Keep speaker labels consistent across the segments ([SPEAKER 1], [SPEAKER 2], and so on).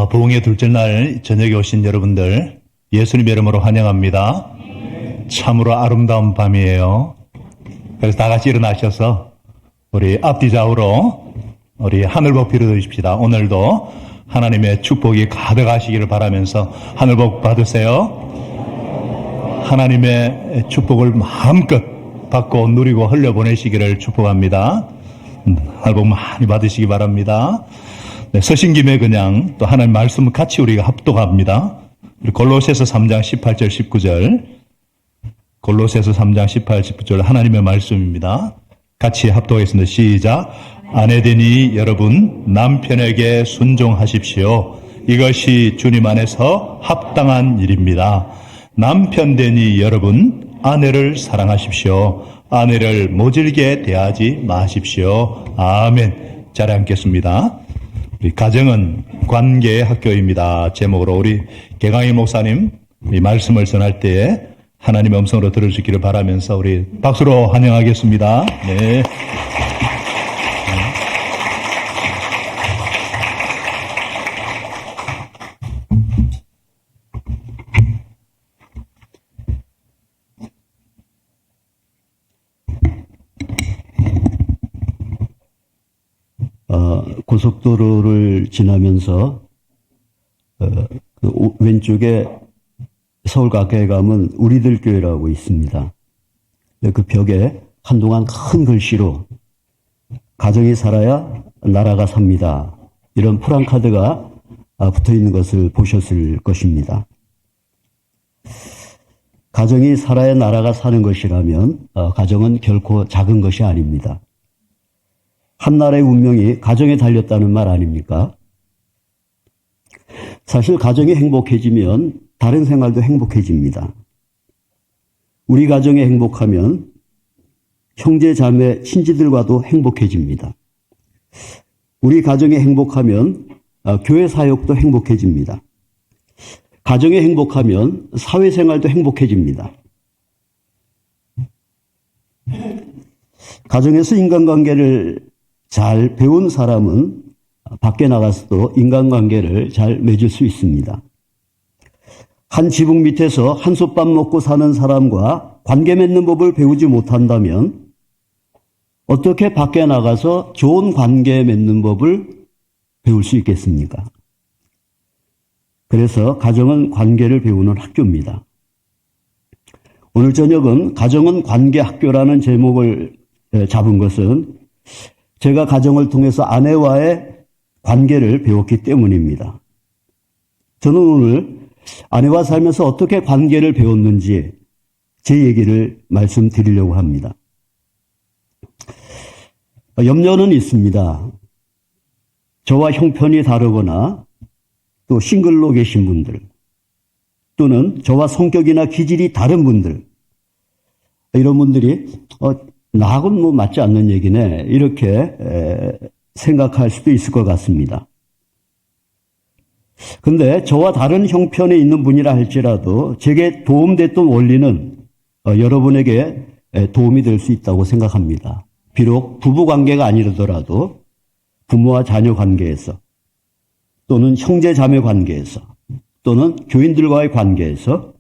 [SPEAKER 1] 부흥의 둘째 날 저녁에 오신 여러분들 예수님 이름으로 환영합니다. 참으로 아름다운 밤이에요. 그래서 다 같이 일어나셔서 우리 앞뒤 좌우로 우리 하늘복 빌어드립시다. 오늘도 하나님의 축복이 가득하시기를 바라면서 하늘복 받으세요. 하나님의 축복을 마음껏 받고 누리고 흘려보내시기를 축복합니다. 하늘복 많이 받으시기 바랍니다. 네, 서신 김에 그냥 또 하나님 말씀을 같이 우리가 합독합니다. 골로새서 3장 18절 19절 골로새서 3장 18, 19절 하나님의 말씀입니다. 같이 합독하겠습니다. 시작. 아내되니 여러분 남편에게 순종하십시오. 이것이 주님 안에서 합당한 일입니다. 남편되니 여러분 아내를 사랑하십시오. 아내를 모질게 대하지 마십시오. 아멘. 자리 앉겠습니다. 우리 가정은 관계의 학교입니다. 제목으로 우리 개강일 목사님 이 말씀을 전할 때에 하나님의 음성으로 들어주기를 바라면서 우리 박수로 환영하겠습니다. 네.
[SPEAKER 2] 고속도로를 지나면서 왼쪽에 서울 가까이 가면 우리들 교회라고 있습니다. 그 벽에 한동안 큰 글씨로 가정이 살아야 나라가 삽니다. 이런 프랑카드가 붙어 있는 것을 보셨을 것입니다. 가정이 살아야 나라가 사는 것이라면 가정은 결코 작은 것이 아닙니다. 한 나라의 운명이 가정에 달렸다는 말 아닙니까? 사실 가정이 행복해지면 다른 생활도 행복해집니다. 우리 가정이 행복하면 형제, 자매, 친지들과도 행복해집니다. 우리 가정이 행복하면 교회 사역도 행복해집니다. 가정이 행복하면 사회생활도 행복해집니다. 가정에서 인간관계를 잘 배운 사람은 밖에 나가서도 인간관계를 잘 맺을 수 있습니다. 한 지붕 밑에서 한솥밥 먹고 사는 사람과 관계 맺는 법을 배우지 못한다면 어떻게 밖에 나가서 좋은 관계 맺는 법을 배울 수 있겠습니까? 그래서 가정은 관계를 배우는 학교입니다. 오늘 저녁은 가정은 관계 학교라는 제목을 잡은 것은 제가 가정을 통해서 아내와의 관계를 배웠기 때문입니다. 저는 오늘 아내와 살면서 어떻게 관계를 배웠는지 제 얘기를 말씀드리려고 합니다. 염려는 있습니다. 저와 형편이 다르거나 또 싱글로 계신 분들 또는 저와 성격이나 기질이 다른 분들 이런 분들이 나하고는 맞지 않는 얘기네 이렇게 생각할 수도 있을 것 같습니다. 근데 저와 다른 형편에 있는 분이라 할지라도 제게 도움됐던 원리는 여러분에게 도움이 될 수 있다고 생각합니다. 비록 부부관계가 아니더라도 부모와 자녀 관계에서 또는 형제 자매 관계에서 또는 교인들과의 관계에서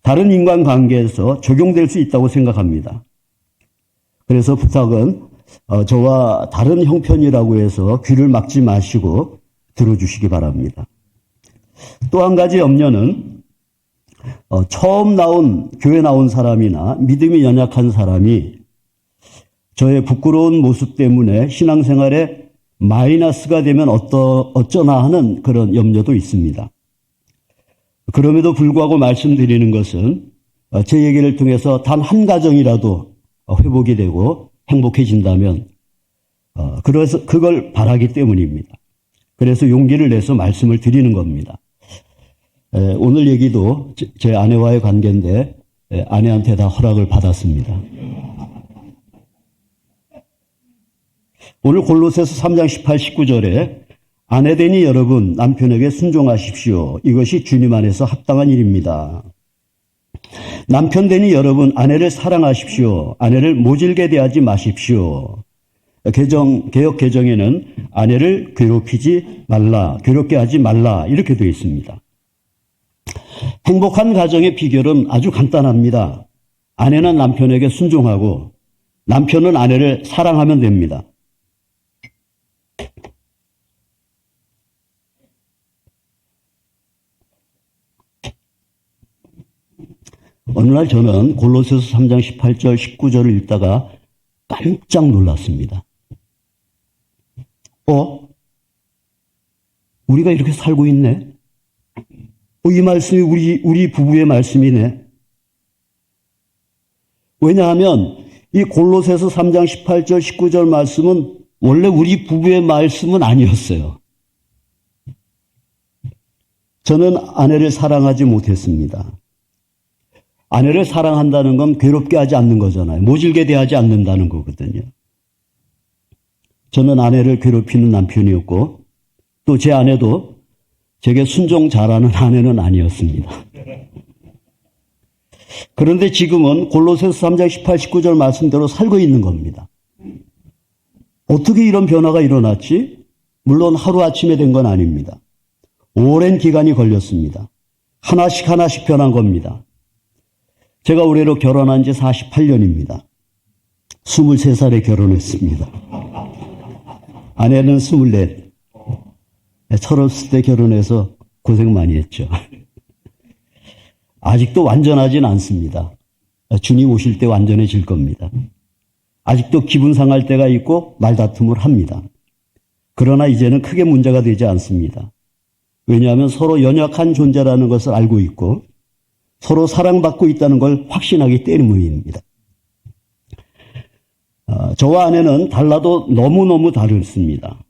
[SPEAKER 2] 다른 인간관계에서 적용될 수 있다고 생각합니다. 그래서 부탁은 저와 다른 형편이라고 해서 귀를 막지 마시고 들어주시기 바랍니다. 또 한 가지 염려는 처음 교회 나온 사람이나 믿음이 연약한 사람이 저의 부끄러운 모습 때문에 신앙생활에 마이너스가 되면 어쩌나 하는 그런 염려도 있습니다. 그럼에도 불구하고 말씀드리는 것은 제 얘기를 통해서 단 한 가정이라도 회복이 되고 행복해진다면 그래서 그걸 바라기 때문입니다. 그래서 용기를 내서 말씀을 드리는 겁니다. 오늘 얘기도 제 아내와의 관계인데 아내한테 다 허락을 받았습니다. 오늘 골로새서 3장 18, 19절에 아내되니 여러분 남편에게 순종하십시오. 이것이 주님 안에서 합당한 일입니다. 남편 되니 여러분 아내를 사랑하십시오. 아내를 모질게 대하지 마십시오. 개혁 개정에는 아내를 괴롭히지 말라, 괴롭게 하지 말라 이렇게 되어 있습니다. 행복한 가정의 비결은 아주 간단합니다. 아내는 남편에게 순종하고 남편은 아내를 사랑하면 됩니다. 어느 날 저는 골로새서 3장 18절 19절을 읽다가 깜짝 놀랐습니다. 우리가 이렇게 살고 있네? 이 말씀이 우리 부부의 말씀이네? 왜냐하면 이 골로새서 3장 18절 19절 말씀은 원래 우리 부부의 말씀은 아니었어요. 저는 아내를 사랑하지 못했습니다. 아내를 사랑한다는 건 괴롭게 하지 않는 거잖아요. 모질게 대하지 않는다는 거거든요. 저는 아내를 괴롭히는 남편이었고 또 제 아내도 제게 순종 잘하는 아내는 아니었습니다. 그런데 지금은 골로새서 3장 18, 19절 말씀대로 살고 있는 겁니다. 어떻게 이런 변화가 일어났지? 물론 하루아침에 된 건 아닙니다. 오랜 기간이 걸렸습니다. 하나씩 변한 겁니다. 제가 올해로 결혼한 지 48년입니다. 23살에 결혼했습니다. 아내는 24. 철없을 때 결혼해서 고생 많이 했죠. 아직도 완전하진 않습니다. 주님 오실 때 완전해질 겁니다. 아직도 기분 상할 때가 있고 말다툼을 합니다. 그러나 이제는 크게 문제가 되지 않습니다. 왜냐하면 서로 연약한 존재라는 것을 알고 있고 서로 사랑받고 있다는 걸 확신하기 때문입니다. 저와 아내는 달라도 너무너무 다릅니다.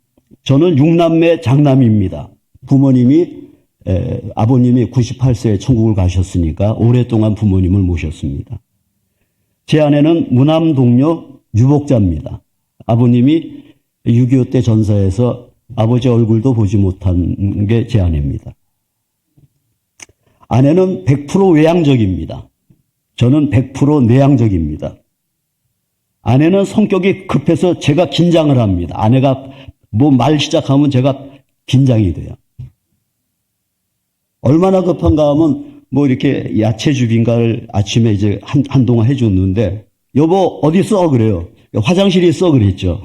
[SPEAKER 2] 저는 6남매 장남입니다. 아버님이 98세에 천국을 가셨으니까 오랫동안 부모님을 모셨습니다. 제 아내는 무남 동료 유복자입니다. 아버님이 6.25 때 전사해서 아버지 얼굴도 보지 못한 게 제 아내입니다. 아내는 100% 외향적입니다. 저는 100% 내향적입니다. 아내는 성격이 급해서 제가 긴장을 합니다. 아내가 뭐 말 시작하면 제가 긴장이 돼요. 얼마나 급한가 하면 뭐 이렇게 야채주빙가를 아침에 이제 한동안 해줬는데 여보 어디 써 그래요. 화장실에 써 그랬죠.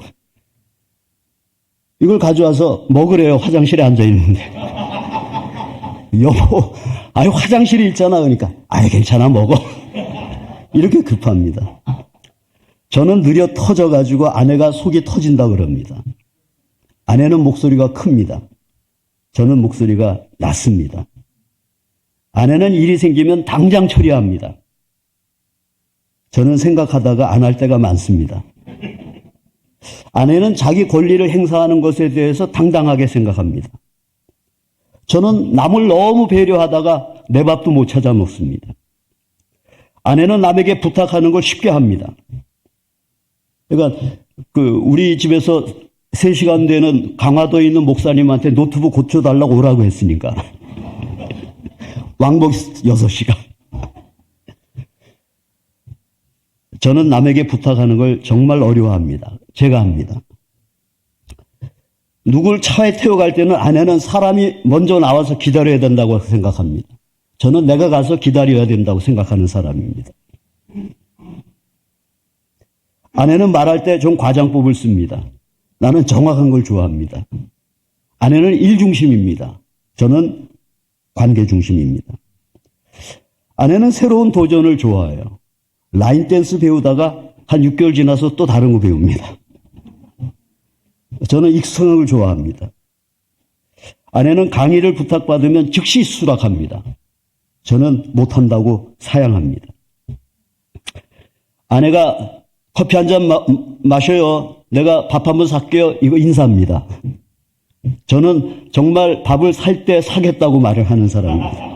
[SPEAKER 2] 이걸 가져와서 먹으래요. 화장실에 앉아있는데. 여보 화장실에 있잖아. 그러니까 괜찮아 먹어. 이렇게 급합니다. 저는 느려 터져가지고 아내가 속이 터진다 그럽니다. 아내는 목소리가 큽니다. 저는 목소리가 낮습니다. 아내는 일이 생기면 당장 처리합니다. 저는 생각하다가 안 할 때가 많습니다. 아내는 자기 권리를 행사하는 것에 대해서 당당하게 생각합니다. 저는 남을 너무 배려하다가 내 밥도 못 찾아 먹습니다. 아내는 남에게 부탁하는 걸 쉽게 합니다. 그러니까 우리 집에서 3시간 되는 강화도에 있는 목사님한테 노트북 고쳐달라고 오라고 했으니까 왕복 6시간. 저는 남에게 부탁하는 걸 정말 어려워합니다. 제가 합니다. 누굴 차에 태워갈 때는 아내는 사람이 먼저 나와서 기다려야 된다고 생각합니다. 저는 내가 가서 기다려야 된다고 생각하는 사람입니다. 아내는 말할 때 좀 과장법을 씁니다. 나는 정확한 걸 좋아합니다. 아내는 일 중심입니다. 저는 관계 중심입니다. 아내는 새로운 도전을 좋아해요. 라인 댄스 배우다가 한 6개월 지나서 또 다른 거 배웁니다. 저는 익성을 좋아합니다. 아내는 강의를 부탁받으면 즉시 수락합니다. 저는 못한다고 사양합니다. 아내가 커피 한 잔 마셔요. 내가 밥 한 번 살게요. 이거 인사입니다. 저는 정말 밥을 살 때 사겠다고 말을 하는 사람입니다.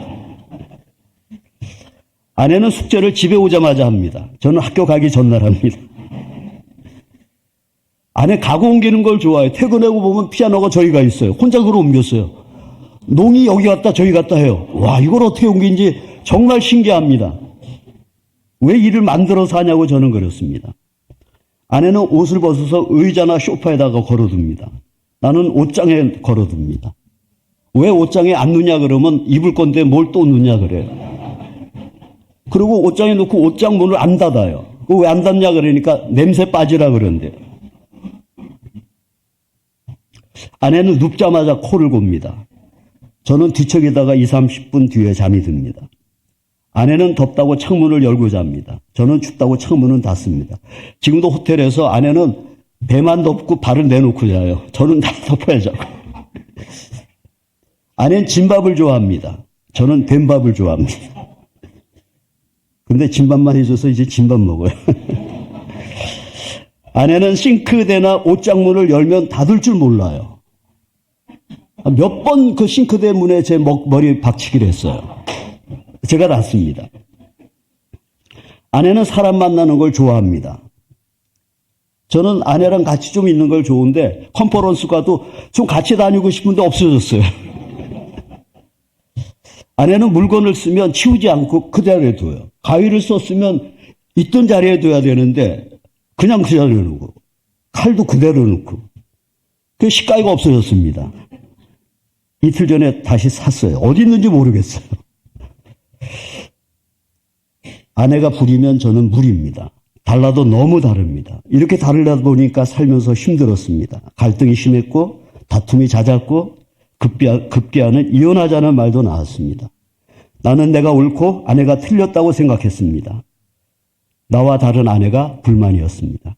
[SPEAKER 2] 아내는 숙제를 집에 오자마자 합니다. 저는 학교 가기 전날 합니다. 아내 가구 옮기는 걸 좋아해요. 퇴근하고 보면 피아노가 저기 가 있어요. 혼자 그걸 옮겼어요. 농이 여기 갔다 저기 갔다 해요. 와, 이걸 어떻게 옮긴지 정말 신기합니다. 왜 일을 만들어서 하냐고 저는 그렇습니다. 아내는 옷을 벗어서 의자나 소파에다가 걸어둡니다. 나는 옷장에 걸어둡니다. 왜 옷장에 안 넣냐 그러면 입을 건데 뭘 또 넣냐 그래요. 그리고 옷장에 놓고 옷장 문을 안 닫아요. 왜 안 닫냐 그러니까 냄새 빠지라 그러는데. 아내는 눕자마자 코를 곱니다. 저는 뒤척이다가 20, 30분 뒤에 잠이 듭니다. 아내는 덥다고 창문을 열고 잡니다. 저는 춥다고 창문은 닫습니다. 지금도 호텔에서 아내는 배만 덮고 발을 내놓고 자요. 저는 다 덮어야 자고. 아내는 진밥을 좋아합니다. 저는 된밥을 좋아합니다. 근데 진밥만 해줘서 이제 진밥 먹어요. 아내는 싱크대나 옷장문을 열면 닫을 줄 몰라요. 몇 번 그 싱크대 문에 제 머리 박치기를 했어요. 제가 닫습니다. 아내는 사람 만나는 걸 좋아합니다. 저는 아내랑 같이 좀 있는 걸 좋은데 컨퍼런스 가도 좀 같이 다니고 싶은데 없어졌어요. 아내는 물건을 쓰면 치우지 않고 그 자리에 둬요. 가위를 썼으면 있던 자리에 둬야 되는데 그냥 그 자리에 놓고 칼도 그대로 놓고 그 시가위가 없어졌습니다. 이틀 전에 다시 샀어요. 어디 있는지 모르겠어요. 아내가 불이면 저는 물입니다. 달라도 너무 다릅니다. 이렇게 다르다 보니까 살면서 힘들었습니다. 갈등이 심했고 다툼이 잦았고 급기야는 이혼하자는 말도 나왔습니다. 나는 내가 옳고 아내가 틀렸다고 생각했습니다. 나와 다른 아내가 불만이었습니다.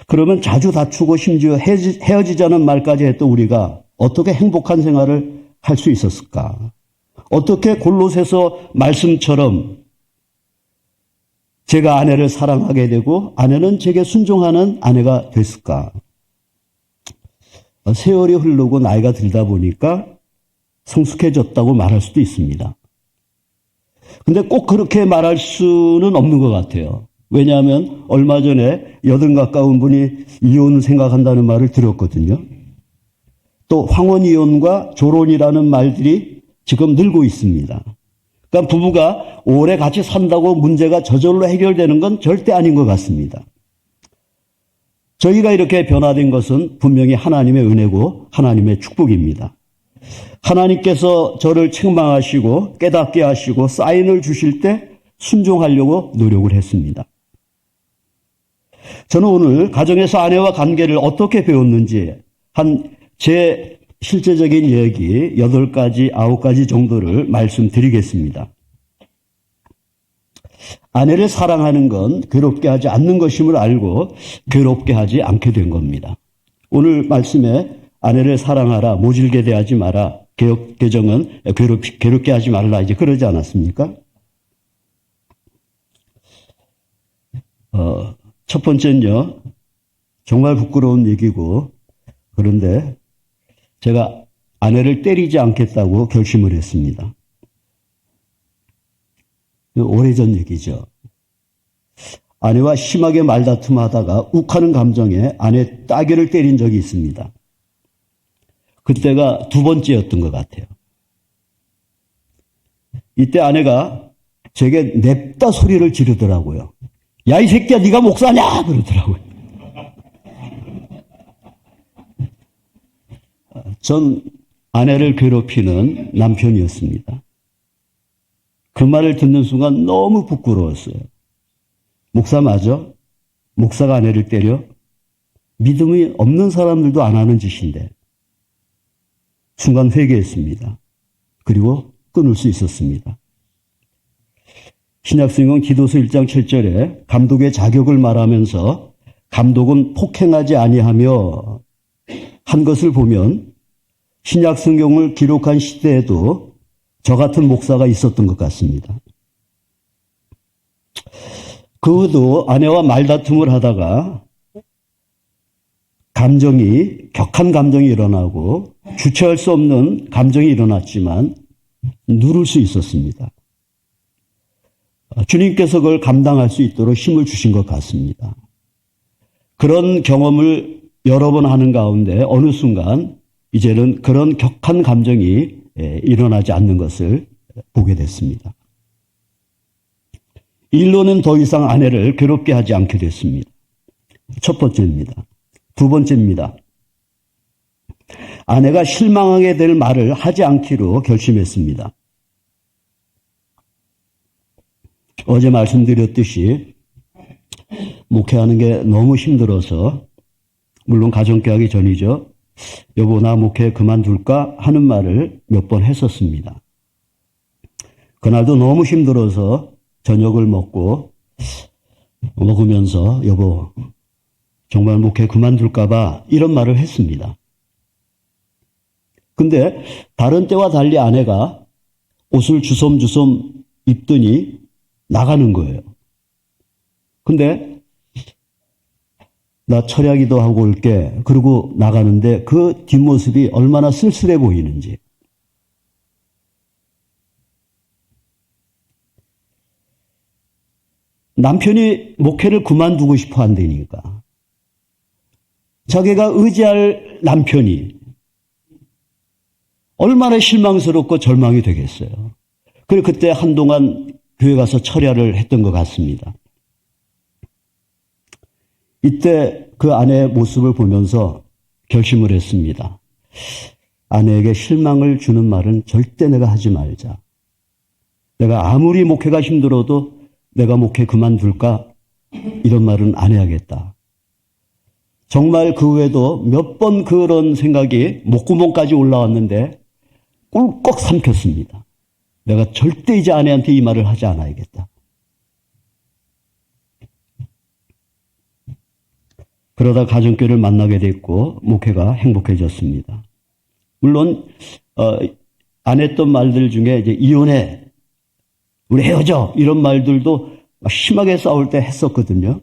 [SPEAKER 2] 그러면 자주 다투고 심지어 헤어지자는 말까지 했던 우리가 어떻게 행복한 생활을 할 수 있었을까? 어떻게 골로새서 말씀처럼 제가 아내를 사랑하게 되고 아내는 제게 순종하는 아내가 됐을까? 세월이 흐르고 나이가 들다 보니까 성숙해졌다고 말할 수도 있습니다. 근데 꼭 그렇게 말할 수는 없는 것 같아요. 왜냐하면 얼마 전에 80 가까운 분이 이혼을 생각한다는 말을 들었거든요. 또 황혼이혼과 조론이라는 말들이 지금 늘고 있습니다. 그러니까 부부가 오래 같이 산다고 문제가 저절로 해결되는 건 절대 아닌 것 같습니다. 저희가 이렇게 변화된 것은 분명히 하나님의 은혜고 하나님의 축복입니다. 하나님께서 저를 책망하시고 깨닫게 하시고 사인을 주실 때 순종하려고 노력을 했습니다. 저는 오늘 가정에서 아내와 관계를 어떻게 배웠는지 제 실제적인 얘기 8가지, 9가지 정도를 말씀드리겠습니다. 아내를 사랑하는 건 괴롭게 하지 않는 것임을 알고 괴롭게 하지 않게 된 겁니다. 오늘 말씀에 아내를 사랑하라, 모질게 대하지 마라, 개정은 괴롭게 하지 말라, 이제 그러지 않았습니까? 첫 번째는요, 정말 부끄러운 얘기고, 그런데 제가 아내를 때리지 않겠다고 결심을 했습니다. 오래전 얘기죠. 아내와 심하게 말다툼하다가 욱하는 감정에 아내 따귀를 때린 적이 있습니다. 그때가 2번째였던 것 같아요. 이때 아내가 제게 냅다 소리를 지르더라고요. 야, 이 새끼야, 네가 목사냐? 그러더라고요. 전 아내를 괴롭히는 남편이었습니다. 그 말을 듣는 순간 너무 부끄러웠어요. 목사 맞아? 목사가 아내를 때려? 믿음이 없는 사람들도 안 하는 짓인데. 순간 회개했습니다. 그리고 끊을 수 있었습니다. 신약성경 기도서 1장 7절에 감독의 자격을 말하면서 감독은 폭행하지 아니하며 한 것을 보면 신약성경을 기록한 시대에도 저 같은 목사가 있었던 것 같습니다. 그도 아내와 말다툼을 하다가 격한 감정이 일어나고 주체할 수 없는 감정이 일어났지만 누를 수 있었습니다. 주님께서 그걸 감당할 수 있도록 힘을 주신 것 같습니다. 그런 경험을 여러 번 하는 가운데 어느 순간 이제는 그런 격한 감정이 일어나지 않는 것을 보게 됐습니다. 일로는 더 이상 아내를 괴롭게 하지 않게 됐습니다. 첫 번째입니다. 두 번째입니다. 아내가 실망하게 될 말을 하지 않기로 결심했습니다. 어제 말씀드렸듯이 목회하는 게 너무 힘들어서, 물론 가정교 하기 전이죠. 여보, 나 목회 그만둘까? 하는 말을 몇 번 했었습니다. 그날도 너무 힘들어서 저녁을 먹으면서 여보, 정말 목회 그만둘까봐 이런 말을 했습니다. 근데 다른 때와 달리 아내가 옷을 주섬주섬 입더니 나가는 거예요. 근데 나 철야기도 하고 올게. 그러고 나가는데 그 뒷모습이 얼마나 쓸쓸해 보이는지. 남편이 목회를 그만두고 싶어 한다니까. 자기가 의지할 남편이 얼마나 실망스럽고 절망이 되겠어요. 그리고 그때 한동안 교회 가서 철야를 했던 것 같습니다. 이때 그 아내의 모습을 보면서 결심을 했습니다. 아내에게 실망을 주는 말은 절대 내가 하지 말자. 내가 아무리 목회가 힘들어도 내가 목회 그만둘까? 이런 말은 안 해야겠다. 정말 그 후에도 몇 번 그런 생각이 목구멍까지 올라왔는데 꿀꺽 삼켰습니다. 내가 절대 이제 아내한테 이 말을 하지 않아야겠다. 그러다 가정교회를 만나게 됐고 목회가 행복해졌습니다. 물론 안 했던 말들 중에 이제 이혼해, 우리 헤어져 이런 말들도 심하게 싸울 때 했었거든요.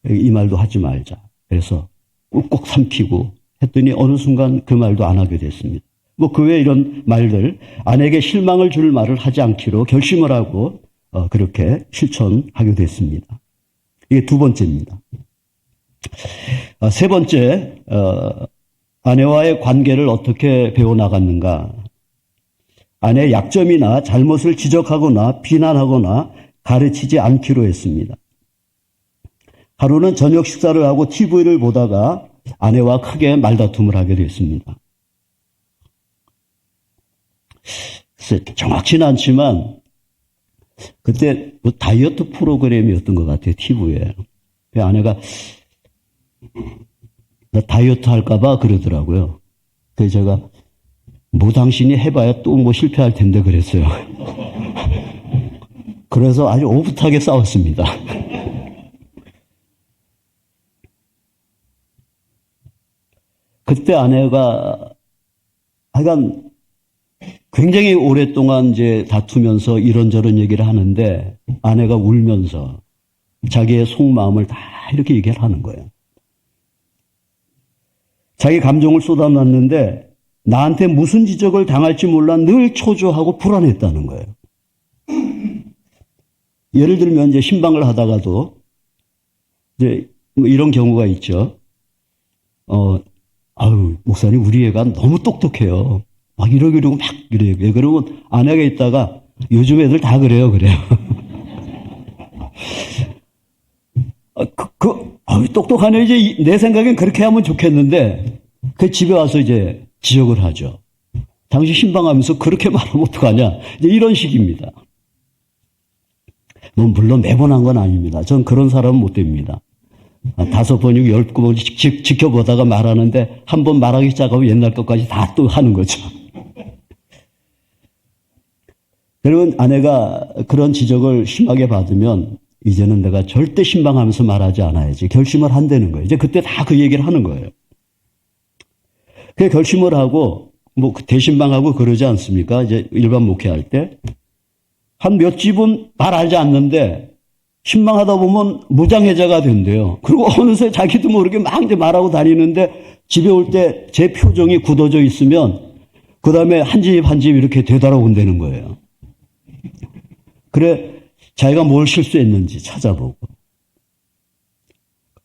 [SPEAKER 2] 이 말도 하지 말자. 그래서 꿀꺽 삼키고 했더니 어느 순간 그 말도 안 하게 됐습니다. 그 외에 이런 말들, 아내에게 실망을 줄 말을 하지 않기로 결심을 하고 그렇게 실천하게 됐습니다. 이게 두 번째입니다. 세 번째, 아내와의 관계를 어떻게 배워나갔는가. 아내의 약점이나 잘못을 지적하거나 비난하거나 가르치지 않기로 했습니다. 하루는 저녁 식사를 하고 TV를 보다가 아내와 크게 말다툼을 하게 됐습니다. 정확치는 않지만 그때 다이어트 프로그램이었던 것 같아요. TV에. 아내가 나 다이어트 할까봐 그러더라고요. 그래서 제가 당신이 해봐야 또 실패할 텐데 그랬어요. 그래서 아주 오붓하게 싸웠습니다. 그때 아내가 하여간 굉장히 오랫동안 이제 다투면서 이런저런 얘기를 하는데 아내가 울면서 자기의 속마음을 다 이렇게 얘기를 하는 거예요. 자기 감정을 쏟아놨는데 나한테 무슨 지적을 당할지 몰라 늘 초조하고 불안했다는 거예요. 예를 들면 이제 신방을 하다가도 이제 이런 경우가 있죠. 목사님 우리 애가 너무 똑똑해요. 막 이러고 막 이래요. 왜 그러면 아내가 있다가 요즘 애들 다 그래요. 똑똑한 애 이제 내 생각엔 그렇게 하면 좋겠는데 그 집에 와서 이제 지적을 하죠. 당신 신방하면서 그렇게 말하면 어떡하냐. 이제 이런 식입니다. 물론 매번 한 건 아닙니다. 전 그런 사람은 못 됩니다. 5번이고 10번 지켜보다가 말하는데 한 번 말하기 시작하면 옛날 것까지 다 또 하는 거죠. 여러분, 아내가 그런 지적을 심하게 받으면 이제는 내가 절대 신방하면서 말하지 않아야지 결심을 한다는 거예요. 이제 그때 다 그 얘기를 하는 거예요. 그 결심을 하고 대신방하고 그러지 않습니까? 이제 일반 목회할 때 한 몇 집은 말하지 않는데 신방하다 보면 무장해자가 된대요. 그리고 어느새 자기도 모르게 막 이제 말하고 다니는데 집에 올 때 제 표정이 굳어져 있으면 그 다음에 한 집 한 집 이렇게 되돌아온다는 거예요. 그래 자기가 뭘 실수했는지 찾아보고.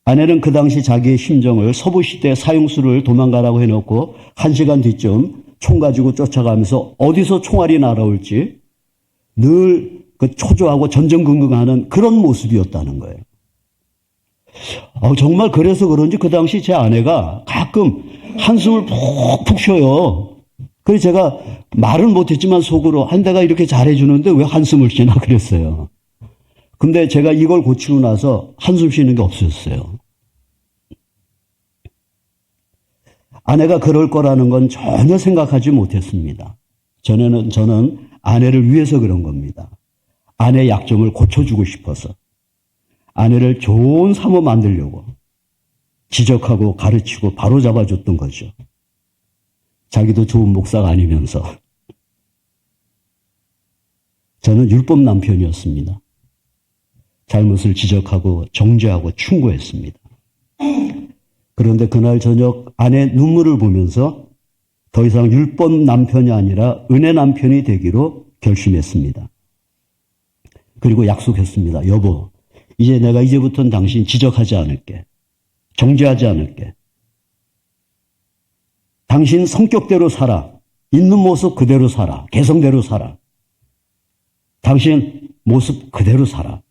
[SPEAKER 2] 아내는 그 당시 자기의 심정을 서부시대 사형수를 도망가라고 해놓고 1시간 뒤쯤 총 가지고 쫓아가면서 어디서 총알이 날아올지 늘 그 초조하고 전전긍긍하는 그런 모습이었다는 거예요. 정말 그래서 그런지 그 당시 제 아내가 가끔 한숨을 푹푹 쉬어요. 그래서 제가 말은 못했지만 속으로 내가 이렇게 잘해주는데 왜 한숨을 쉬나 그랬어요. 근데 제가 이걸 고치고 나서 한숨 쉬는 게 없었어요. 아내가 그럴 거라는 건 전혀 생각하지 못했습니다. 저는 아내를 위해서 그런 겁니다. 아내의 약점을 고쳐주고 싶어서. 아내를 좋은 사모 만들려고 지적하고 가르치고 바로잡아줬던 거죠. 자기도 좋은 목사가 아니면서. 저는 율법 남편이었습니다. 잘못을 지적하고 정죄하고 충고했습니다. 그런데 그날 저녁 아내 눈물을 보면서 더 이상 율법 남편이 아니라 은혜 남편이 되기로 결심했습니다. 그리고 약속했습니다. 여보, 내가 이제부터는 당신 지적하지 않을게. 정죄하지 않을게. 당신 성격대로 살아. 있는 모습 그대로 살아. 개성대로 살아. 당신 모습 그대로 살아.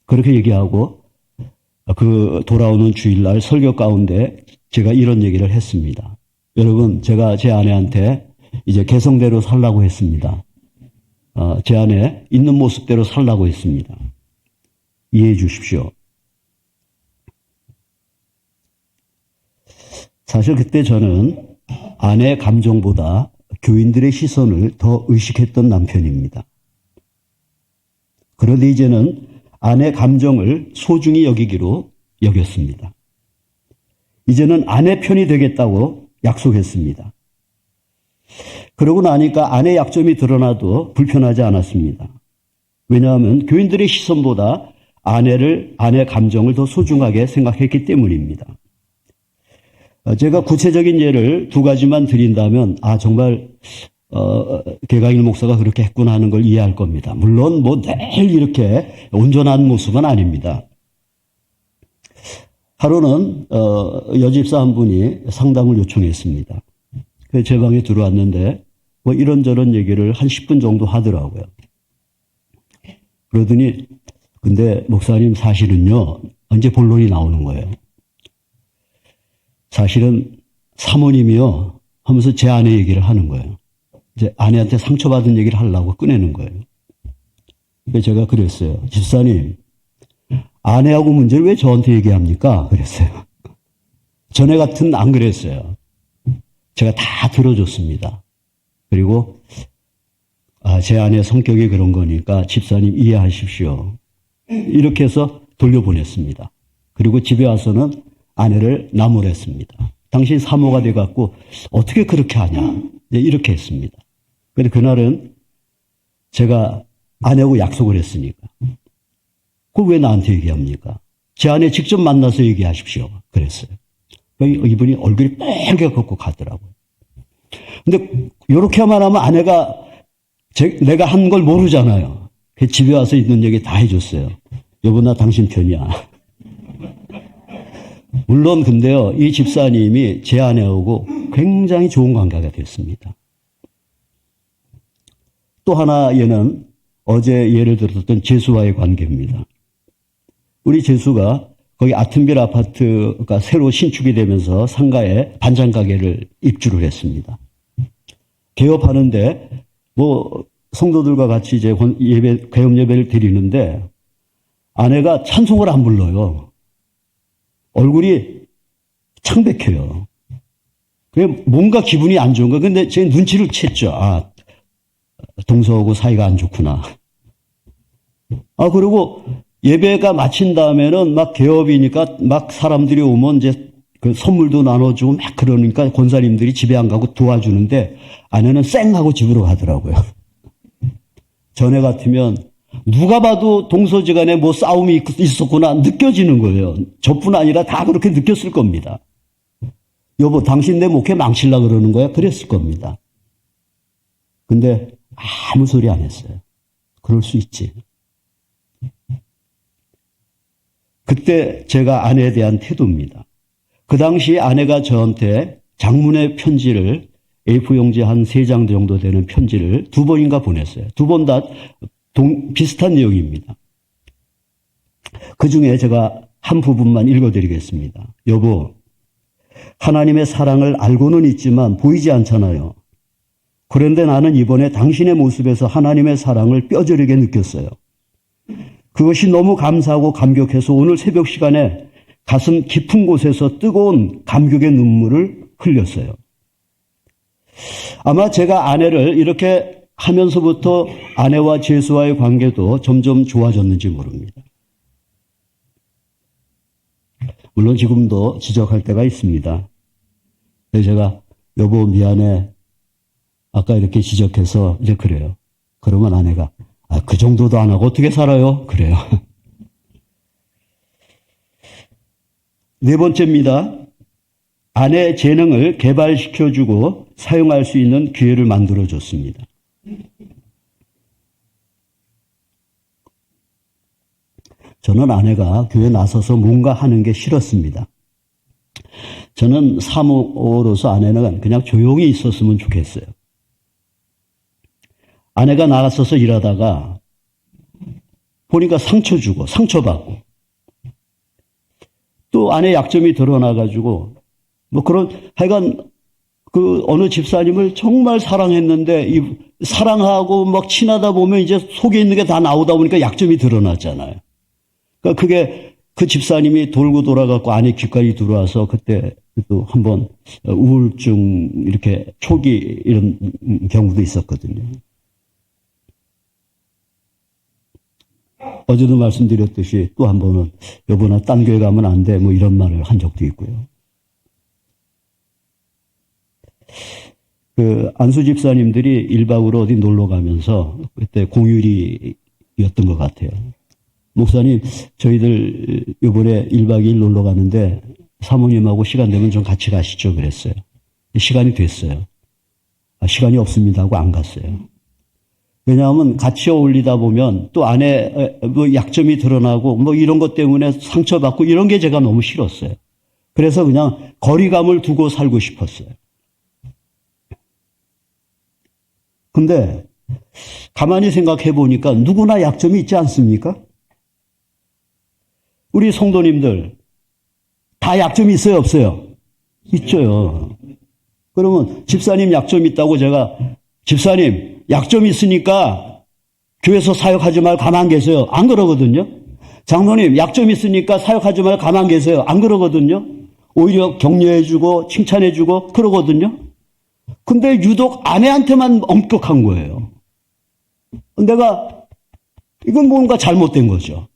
[SPEAKER 2] 그렇게 얘기하고 그 돌아오는 주일날 설교 가운데 제가 이런 얘기를 했습니다. 여러분, 제가 제 아내한테 이제 개성대로 살라고 했습니다. 제 아내 있는 모습대로 살라고 했습니다. 이해해 주십시오. 사실 그때 저는 아내의 감정보다 교인들의 시선을 더 의식했던 남편입니다. 그런데 이제는 아내 감정을 소중히 여기기로 여겼습니다. 이제는 아내 편이 되겠다고 약속했습니다. 그러고 나니까 아내 약점이 드러나도 불편하지 않았습니다. 왜냐하면 교인들의 시선보다 아내 감정을 더 소중하게 생각했기 때문입니다. 제가 구체적인 예를 두 가지만 드린다면 정말 개강일 목사가 그렇게 했구나 하는 걸 이해할 겁니다. 물론 매일 이렇게 온전한 모습은 아닙니다. 하루는 여집사 한 분이 상담을 요청했습니다. 그래서 제 방에 들어왔는데 이런저런 얘기를 한 10분 정도 하더라고요. 그러더니 근데 목사님 사실은요, 이제 본론이 나오는 거예요. 사실은 사모님이요 하면서 제 아내 얘기를 하는 거예요. 이제 아내한테 상처받은 얘기를 하려고 꺼내는 거예요. 그래서 제가 그랬어요. 집사님, 아내하고 문제를 왜 저한테 얘기합니까? 그랬어요. 전에 같은 안 그랬어요. 제가 다 들어줬습니다. 그리고 제 아내 성격이 그런 거니까 집사님 이해하십시오. 이렇게 해서 돌려보냈습니다. 그리고 집에 와서는 아내를 나무랬습니다. 당신 사모가 돼갖고 어떻게 그렇게 하냐. 이렇게 했습니다. 그런데 그날은 제가 아내하고 약속을 했으니까. 그걸 왜 나한테 얘기합니까? 제 아내 직접 만나서 얘기하십시오. 그랬어요. 이분이 얼굴이 빨개갖고 가더라고요. 근데 이렇게만 하면 아내가 내가 한 걸 모르잖아요. 집에 와서 있는 얘기 다 해줬어요. 여보, 나 당신 편이야. 물론 근데요, 이 집사님이 제 아내하고 굉장히 좋은 관계가 됐습니다. 또 하나 얘는 어제 예를 들었던 재수와의 관계입니다. 우리 재수가 거기 아튼빌 아파트가 새로 신축이 되면서 상가에 반찬 가게를 입주를 했습니다. 개업하는데 성도들과 같이 이제 개업 예배를 드리는데 아내가 찬송을 안 불러요. 얼굴이 창백해요. 그게 뭔가 기분이 안 좋은 거예요. 근데 제 눈치를 챘죠. 동서하고 사이가 안 좋구나. 그리고 예배가 마친 다음에는 막 개업이니까 막 사람들이 오면 이제 그 선물도 나눠주고 막 그러니까 권사님들이 집에 안 가고 도와주는데 아내는 쌩 하고 집으로 가더라고요. 전에 같으면 누가 봐도 동서지간에 싸움이 있었구나 느껴지는 거예요. 저뿐 아니라 다 그렇게 느꼈을 겁니다. 여보, 당신 내 목회 망치려고 그러는 거야? 그랬을 겁니다. 근데 아무 소리 안 했어요. 그럴 수 있지. 그때 제가 아내에 대한 태도입니다. 그 당시 아내가 저한테 장문의 편지를 A4용지 한 3장 정도 되는 편지를 2번인가 보냈어요. 2번 다 비슷한 내용입니다. 그 중에 제가 한 부분만 읽어드리겠습니다. 여보, 하나님의 사랑을 알고는 있지만 보이지 않잖아요. 그런데 나는 이번에 당신의 모습에서 하나님의 사랑을 뼈저리게 느꼈어요. 그것이 너무 감사하고 감격해서 오늘 새벽 시간에 가슴 깊은 곳에서 뜨거운 감격의 눈물을 흘렸어요. 아마 제가 아내를 이렇게 하면서부터 아내와 제수와의 관계도 점점 좋아졌는지 모릅니다. 물론 지금도 지적할 때가 있습니다. 그래서 제가 여보 미안해. 아까 이렇게 지적해서 이제 그래요. 그러면 아내가 그 정도도 안 하고 어떻게 살아요? 그래요. 네 번째입니다. 아내의 재능을 개발시켜주고 사용할 수 있는 기회를 만들어줬습니다. 저는 아내가 교회에 나서서 뭔가 하는 게 싫었습니다. 저는 사모로서 아내는 그냥 조용히 있었으면 좋겠어요. 아내가 나가서서 일하다가 보니까 상처 주고 상처받고 또 아내 약점이 드러나가지고 뭐 그런 하여간 그 어느 집사님을 정말 사랑했는데 사랑하고 막 친하다 보면 이제 속에 있는 게 다 나오다 보니까 약점이 드러났잖아요. 그러니까 그게 그 집사님이 돌고 돌아가고 아내 귀까지 들어와서 그때 또 한번 우울증 이렇게 초기 이런 경우도 있었거든요. 어제도 말씀드렸듯이 또 한 번은 여보 나 딴 교회 가면 안 돼 뭐 이런 말을 한 적도 있고요. 그 안수 집사님들이 1박으로 어디 놀러 가면서 그때 공휴일이었던 것 같아요. 목사님 저희들 이번에 1박 2일 놀러 가는데 사모님하고 시간 되면 좀 같이 가시죠 그랬어요. 시간이 됐어요. 시간이 없습니다 하고 안 갔어요. 왜냐하면 같이 어울리다 보면 또 안에 뭐 약점이 드러나고 뭐 이런 것 때문에 상처받고 이런 게 제가 너무 싫었어요. 그래서 그냥 거리감을 두고 살고 싶었어요. 근데 가만히 생각해 보니까 누구나 약점이 있지 않습니까? 우리 성도님들 다 약점이 있어요 없어요? 있죠. 그러면 집사님 약점이 있다고 제가 집사님 약점이 있으니까 교회에서 사역하지 말고 가만 계세요. 안 그러거든요. 장로님 약점이 있으니까 사역하지 말고 가만 계세요. 안 그러거든요. 오히려 격려해주고 칭찬해주고 그러거든요. 근데 유독 아내한테만 엄격한 거예요. 내가 이건 뭔가 잘못된 거죠.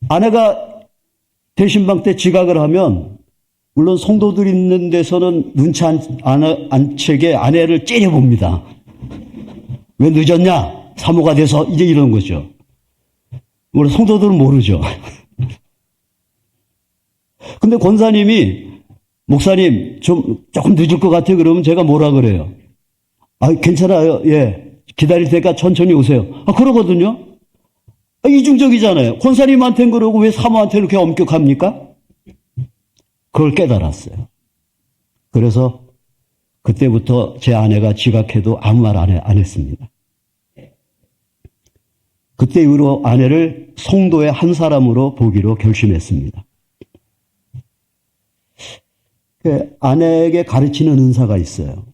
[SPEAKER 2] 아내가 대신방 때 지각을 하면 물론 성도들 있는 데서는 눈치 안 채게 아내를 째려봅니다. 왜 늦었냐? 사모가 돼서 이제 이런 거죠. 물론 성도들은 모르죠. 근데 권사님이 목사님 조금 늦을 것 같아요. 그러면 제가 뭐라 그래요? 괜찮아요. 예. 기다릴 테니까 천천히 오세요. 그러거든요. 이중적이잖아요. 권사님한테는 그러고 왜 사모한테는 그렇게 엄격합니까? 그걸 깨달았어요. 그래서 그때부터 제 아내가 지각해도 아무 말 안 했습니다. 그때 이후로 아내를 성도의 한 사람으로 보기로 결심했습니다. 아내에게 가르치는 은사가 있어요.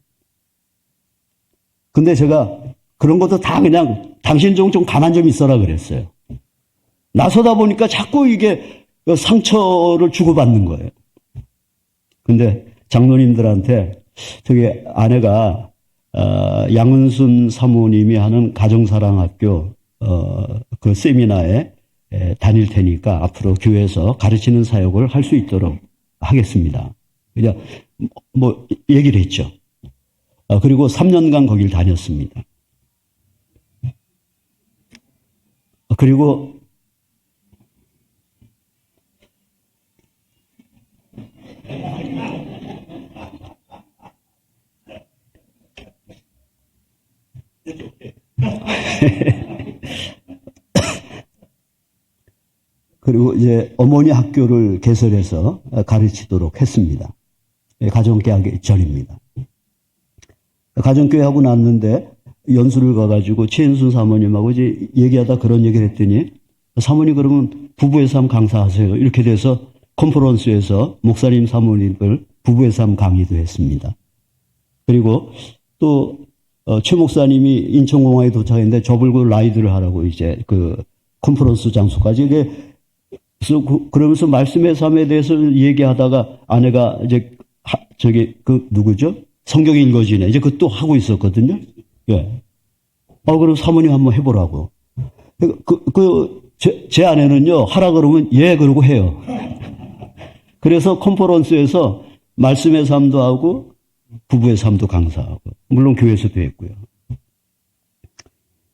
[SPEAKER 2] 근데 제가 그런 것도 다 그냥 당신 좀 가만 좀 있어라 그랬어요. 나서다 보니까 자꾸 이게 상처를 주고받는 거예요. 근데 장로님들한테 저기 아내가 양은순 사모님이 하는 가정사랑학교 그 세미나에 다닐 테니까 앞으로 교회에서 가르치는 사역을 할 수 있도록 하겠습니다. 그냥 뭐 얘기를 했죠. 그리고 3년간 거길 다녔습니다. 그리고 그리고 이제 어머니 학교를 개설해서 가르치도록 했습니다. 가정교회 하기 전입니다. 가정교회 하고 났는데 연수를 가가지고 최은순 사모님하고 이제 얘기하다 그런 얘기를 했더니 사모님 그러면 부부의 삶 강사하세요. 이렇게 돼서 컨퍼런스에서 목사님 사모님들 부부의 삶 강의도 했습니다. 그리고 또 최 목사님이 인천공항에 도착했는데 저불고 라이드를 하라고 이제 그 컨퍼런스 장소까지 이게 그러면서 말씀의 삶에 대해서 얘기하다가 아내가 이제 누구죠? 성경 읽어지네. 이제 그것도 하고 있었거든요. 예. 그럼 사모님 한번 해보라고. 제 아내는요, 하라 그러면 예, 그러고 해요. 그래서 컨퍼런스에서 말씀의 삶도 하고, 부부의 삶도 강사하고, 물론 교회에서도 했고요.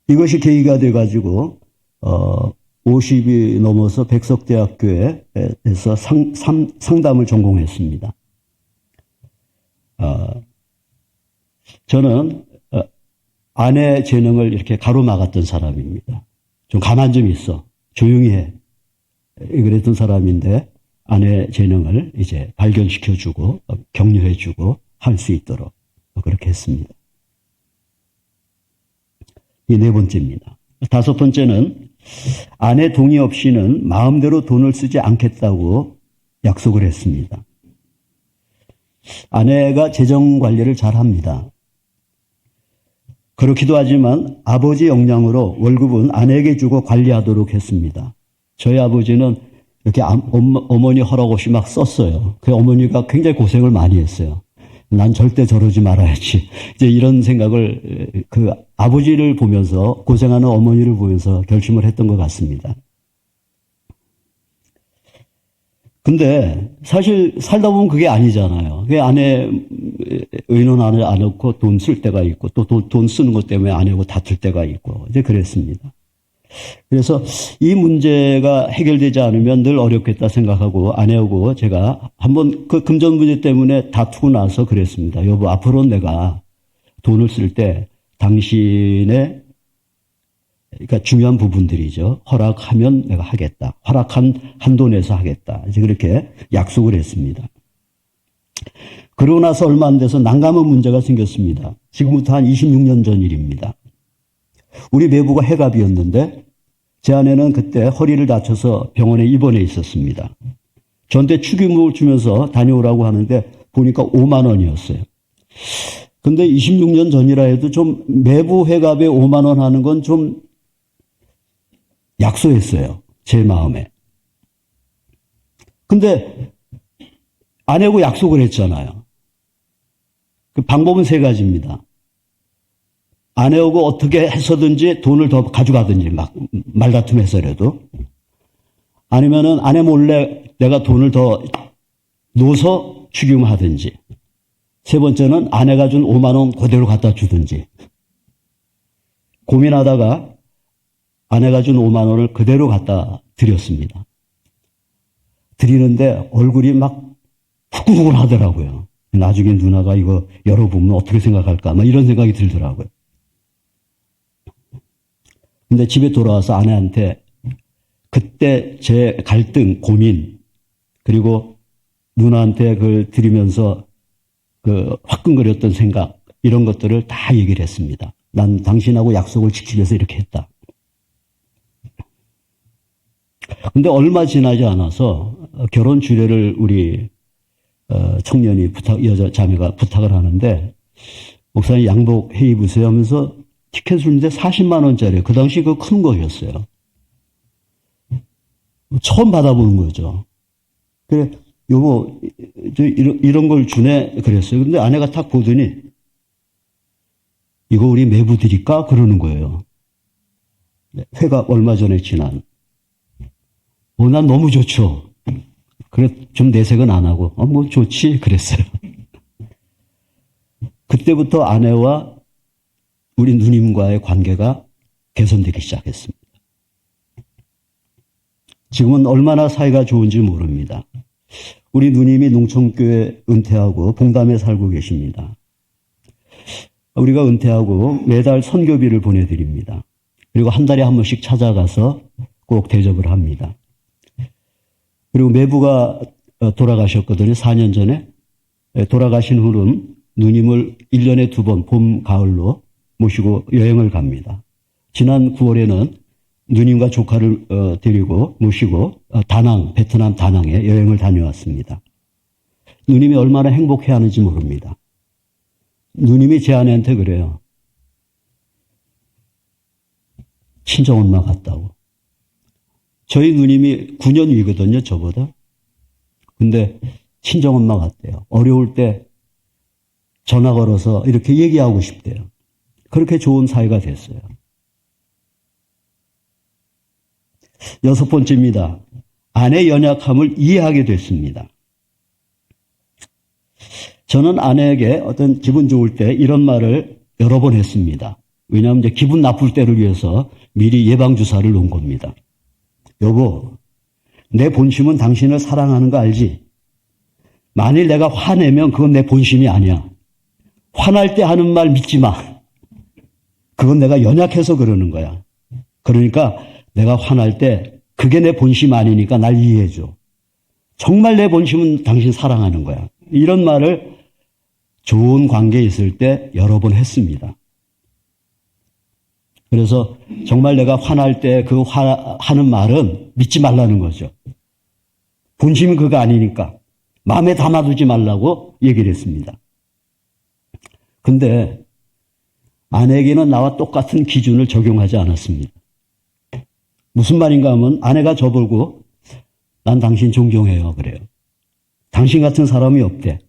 [SPEAKER 2] 이것이 계기가 돼가지고, 50이 넘어서 백석대학교에서 상담을 전공했습니다. 저는 아내 재능을 이렇게 가로막았던 사람입니다. 좀 가만 좀 있어. 조용히 해. 그랬던 사람인데 아내 재능을 이제 발견시켜주고 격려해주고 할 수 있도록 그렇게 했습니다. 이 네 번째입니다. 다섯 번째는 아내 동의 없이는 마음대로 돈을 쓰지 않겠다고 약속을 했습니다. 아내가 재정 관리를 잘 합니다. 그렇기도 하지만 아버지 역량으로 월급은 아내에게 주고 관리하도록 했습니다. 저희 아버지는 이렇게 어머니 허락 없이 막 썼어요. 그 어머니가 굉장히 고생을 많이 했어요. 난 절대 저러지 말아야지. 이제 이런 생각을 그 아버지를 보면서 고생하는 어머니를 보면서 결심을 했던 것 같습니다. 근데 사실 살다 보면 그게 아니잖아요. 그 아내 의논 안 넣고 돈 쓸 때가 있고 또 돈 쓰는 것 때문에 아내하고 다툴 때가 있고 이제 그랬습니다. 그래서 이 문제가 해결되지 않으면 늘 어렵겠다 생각하고 아내하고 제가 한번 그 금전 문제 때문에 다투고 나서 그랬습니다. 여보, 앞으로 내가 돈을 쓸 때 당신의 그러니까 중요한 부분들이죠. 허락하면 내가 하겠다. 허락한 한도 내에서 하겠다. 이제 그렇게 약속을 했습니다. 그러고 나서 얼마 안 돼서 난감한 문제가 생겼습니다. 지금부터 한 26년 전 일입니다. 우리 매부가 해갑이었는데 제 아내는 그때 허리를 다쳐서 병원에 입원해 있었습니다. 저한테 축의금을 주면서 다녀오라고 하는데 보니까 5만 원이었어요. 근데 26년 전이라 해도 좀 매부 회갑에 5만 원 하는 건 좀 약소했어요. 제 마음에. 근데 아내하고 약속을 했잖아요. 그 방법은 세 가지입니다. 아내하고 어떻게 해서든지 돈을 더 가져가든지 막 말다툼해서라도 아니면은 아내 몰래 내가 돈을 더 넣어서 축의금하든지 세 번째는 아내가 준 5만 원 그대로 갖다 주든지 고민하다가 아내가 준 5만 원을 그대로 갖다 드렸습니다. 드리는데 얼굴이 막 후끈후끈 하더라고요. 나중에 누나가 이거 열어보면 어떻게 생각할까 막 이런 생각이 들더라고요. 근데 집에 돌아와서 아내한테 그때 제 갈등, 고민 그리고 누나한테 그걸 드리면서 그 화끈거렸던 생각 이런 것들을 다 얘기를 했습니다. 난 당신하고 약속을 지키기 위해서 이렇게 했다. 근데 얼마 지나지 않아서 결혼 주례를 우리 청년이 여자 자매가 부탁을 하는데 목사님 양복해 입으세요 하면서 티켓을 주는데 40만 원짜리 그 당시 그 큰 거였어요. 처음 받아보는 거죠. 그래 여보 이런 걸 주네 그랬어요. 근데 아내가 딱 보더니 이거 우리 매부 드릴까 그러는 거예요. 회가 얼마 전에 지난. 난 너무 좋죠. 그래 좀 내색은 안 하고 뭐 좋지 그랬어요. 그때부터 아내와 우리 누님과의 관계가 개선되기 시작했습니다. 지금은 얼마나 사이가 좋은지 모릅니다. 우리 누님이 농촌교회 은퇴하고 봉담에 살고 계십니다. 우리가 은퇴하고 매달 선교비를 보내드립니다. 그리고 한 달에 한 번씩 찾아가서 꼭 대접을 합니다. 그리고 매부가 돌아가셨거든요. 4년 전에. 돌아가신 후는 누님을 1년에 2번 봄, 가을로 모시고 여행을 갑니다. 지난 9월에는 누님과 조카를 데리고 모시고 다낭, 베트남 다낭에 여행을 다녀왔습니다. 누님이 얼마나 행복해하는지 모릅니다. 누님이 제 아내한테 그래요. 친정엄마 같다고. 저희 누님이 9년 위거든요, 저보다. 근데 친정엄마 같대요. 어려울 때 전화 걸어서 이렇게 얘기하고 싶대요. 그렇게 좋은 사이가 됐어요. 6번째입니다. 아내 연약함을 이해하게 됐습니다. 저는 아내에게 어떤 기분 좋을 때 이런 말을 여러 번 했습니다. 왜냐하면 이제 기분 나쁠 때를 위해서 미리 예방주사를 놓은 겁니다. 여보, 내 본심은 당신을 사랑하는 거 알지? 만일 내가 화내면 그건 내 본심이 아니야. 화날 때 하는 말 믿지 마. 그건 내가 연약해서 그러는 거야. 그러니까 내가 화날 때 그게 내 본심 아니니까 날 이해해줘. 정말 내 본심은 당신 사랑하는 거야. 이런 말을 좋은 관계에 있을 때 여러 번 했습니다. 그래서 정말 내가 화날 때 그 하는 말은 믿지 말라는 거죠. 본심이 그거 아니니까 마음에 담아두지 말라고 얘기를 했습니다. 근데 아내에게는 나와 똑같은 기준을 적용하지 않았습니다. 무슨 말인가 하면 아내가 저보고 난 당신 존경해요 그래요. 당신 같은 사람이 없대.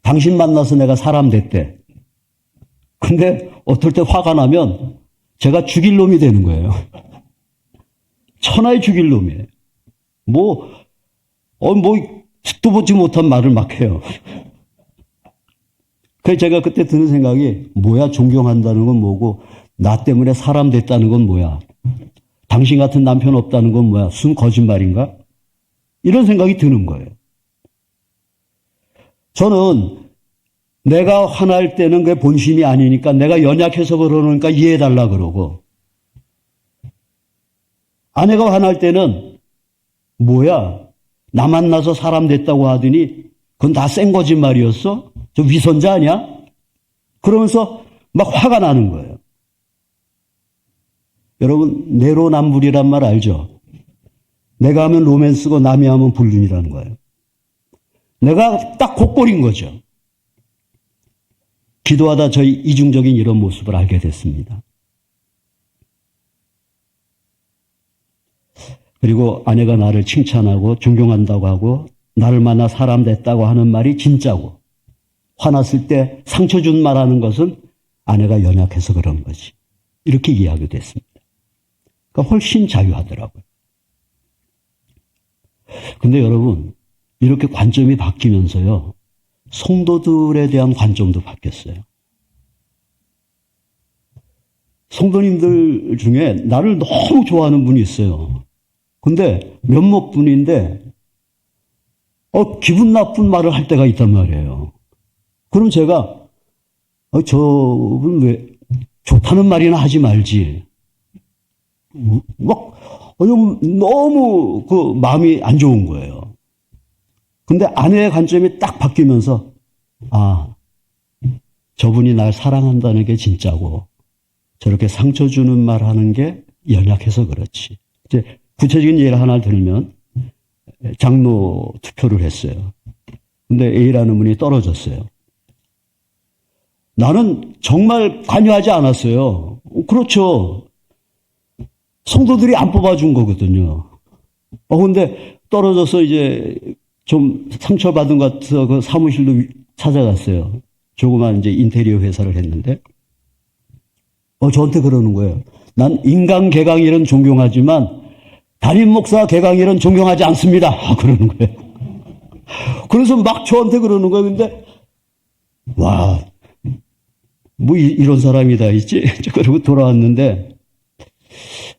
[SPEAKER 2] 당신 만나서 내가 사람 됐대. 근데 어떨 때 화가 나면 제가 죽일 놈이 되는 거예요. 천하의 죽일 놈이에요. 듣도 보지 못한 말을 막 해요. 그래서 제가 그때 드는 생각이 뭐야 존경한다는 건 뭐고 나 때문에 사람 됐다는 건 뭐야. 당신 같은 남편 없다는 건 뭐야. 순 거짓말인가? 이런 생각이 드는 거예요. 저는 내가 화날 때는 그게 본심이 아니니까 내가 연약해서 그러니까 이해해달라 그러고 아내가 화날 때는 뭐야 나 만나서 사람 됐다고 하더니 그건 다 센 거짓말이었어? 저 위선자 아니야? 그러면서 막 화가 나는 거예요. 여러분 내로남불이란 말 알죠? 내가 하면 로맨스고 남이 하면 불륜이라는 거예요. 내가 딱 곡벌인 거죠. 기도하다 저희 이중적인 이런 모습을 알게 됐습니다. 그리고 아내가 나를 칭찬하고 존경한다고 하고 나를 만나 사람 됐다고 하는 말이 진짜고 화났을 때 상처 준 말하는 것은 아내가 연약해서 그런 거지. 이렇게 이해하게 됐습니다. 그러니까 훨씬 자유하더라고요. 근데 여러분 이렇게 관점이 바뀌면서요. 성도들에 대한 관점도 바뀌었어요. 성도님들 중에 나를 너무 좋아하는 분이 있어요. 근데 몇몇 분인데 기분 나쁜 말을 할 때가 있단 말이에요. 그럼 제가 저분 왜 좋다는 말이나 하지 말지. 너무 그 마음이 안 좋은 거예요. 근데 아내의 관점이 딱 바뀌면서 저분이 날 사랑한다는 게 진짜고 저렇게 상처 주는 말 하는 게 연약해서 그렇지. 이제 구체적인 예를 하나 들면 장로 투표를 했어요. 근데 A라는 분이 떨어졌어요. 나는 정말 관여하지 않았어요. 그렇죠. 성도들이 안 뽑아준 거거든요. 근데 떨어져서 이제 좀 상처받은 것 같아서 그 사무실로 찾아갔어요. 조그만 이제 인테리어 회사를 했는데, 저한테 그러는 거예요. 난 인간 개강일은 존경하지만 담임 목사 개강일은 존경하지 않습니다. 그러는 거예요. 그래서 막 저한테 그러는 거예요. 근데 와, 이런 사람이 다 있지? 그러고 돌아왔는데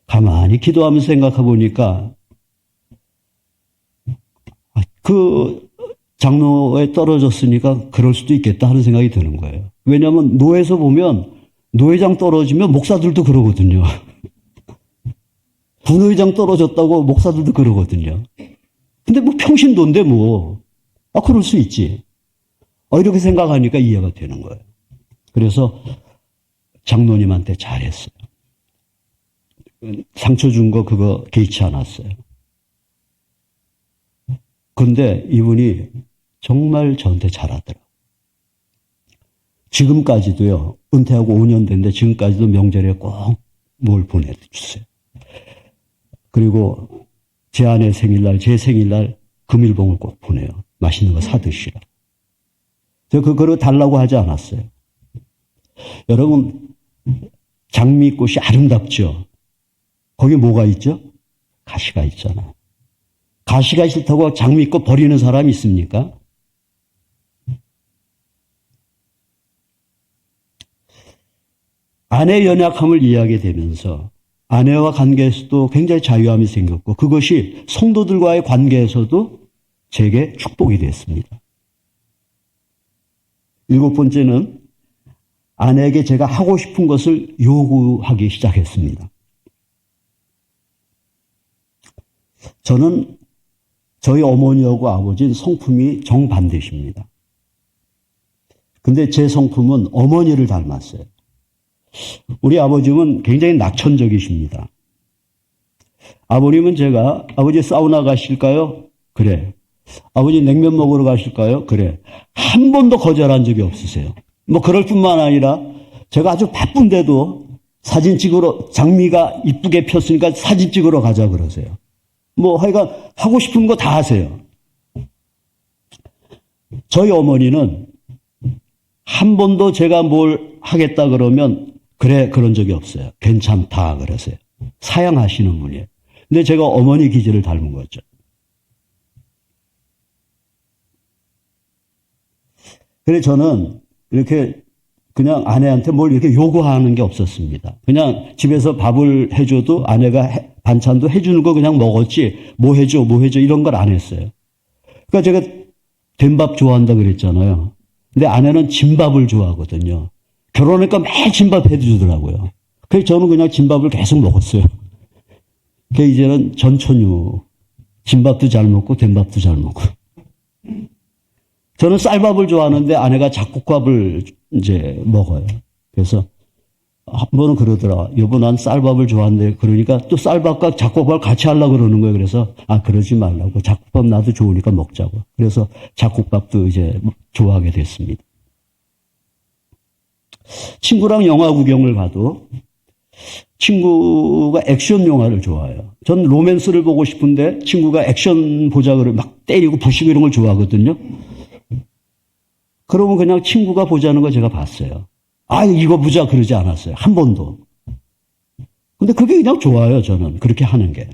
[SPEAKER 2] 가만히 기도하면서 생각해 보니까 그 장로에 떨어졌으니까 그럴 수도 있겠다 하는 생각이 드는 거예요. 왜냐하면 노회에서 보면 노회장 떨어지면 목사들도 그러거든요. 분회장 떨어졌다고 목사들도 그러거든요. 근데 평신도인데 그럴 수 있지. 이렇게 생각하니까 이해가 되는 거예요. 그래서 장로님한테 잘했어요. 상처 준 거 그거 개의치 않았어요. 근데 이분이 정말 저한테 잘하더라. 지금까지도요, 은퇴하고 5년 됐는데 지금까지도 명절에 꼭 뭘 보내주세요. 그리고 제 아내 생일날, 제 생일날 금일봉을 꼭 보내요. 맛있는 거 사드시라. 저 그거를 달라고 하지 않았어요. 여러분, 장미꽃이 아름답죠? 거기 뭐가 있죠? 가시가 있잖아. 가시가 싫다고 장미꽃 버리는 사람이 있습니까? 아내의 연약함을 이해하게 되면서 아내와 관계에서도 굉장히 자유함이 생겼고 그것이 성도들과의 관계에서도 제게 축복이 됐습니다. 7번째는 아내에게 제가 하고 싶은 것을 요구하기 시작했습니다. 저는 저희 어머니하고 아버지는 성품이 정반대십니다. 근데 제 성품은 어머니를 닮았어요. 우리 아버님은 굉장히 낙천적이십니다. 아버님은 제가 아버지 사우나 가실까요? 그래. 아버지 냉면 먹으러 가실까요? 그래. 한 번도 거절한 적이 없으세요. 뭐 그럴 뿐만 아니라 제가 아주 바쁜데도 사진 찍으러 장미가 이쁘게 폈으니까 사진 찍으러 가자 그러세요. 뭐 하여간 하고 싶은 거 다 하세요. 저희 어머니는 한 번도 제가 뭘 하겠다 그러면 그래 그런 적이 없어요. 괜찮다 그러세요. 사양하시는 분이에요. 근데 제가 어머니 기질을 닮은 거죠. 그래서 저는 이렇게 그냥 아내한테 뭘 이렇게 요구하는 게 없었습니다. 그냥 집에서 밥을 해줘도 아내가 반찬도 해주는 거 그냥 먹었지 뭐 해줘 이런 걸 안 했어요. 그러니까 제가 된밥 좋아한다 그랬잖아요. 근데 아내는 진밥을 좋아하거든요. 결혼하니까 매일 진밥 해주더라고요. 그래서 저는 그냥 진밥을 계속 먹었어요. 그래서 이제는 전천후. 진밥도 잘 먹고 된밥도 잘 먹고. 저는 쌀밥을 좋아하는데 아내가 잡곡밥을 이제 먹어요. 그래서 한 번은 그러더라. 여보 난 쌀밥을 좋아하는데 그러니까 또 쌀밥과 잡곡밥을 같이 하려고 그러는 거예요. 그래서 그러지 말라고. 잡곡밥 나도 좋으니까 먹자고. 그래서 잡곡밥도 이제 좋아하게 됐습니다. 친구랑 영화 구경을 가도 친구가 액션 영화를 좋아해요. 전 로맨스를 보고 싶은데 친구가 액션 보자 그러면 막 때리고 부시고 이런 걸 좋아하거든요. 그러면 그냥 친구가 보자는 거 제가 봤어요. 이거 보자 그러지 않았어요. 한 번도. 근데 그게 그냥 좋아요, 저는. 그렇게 하는 게.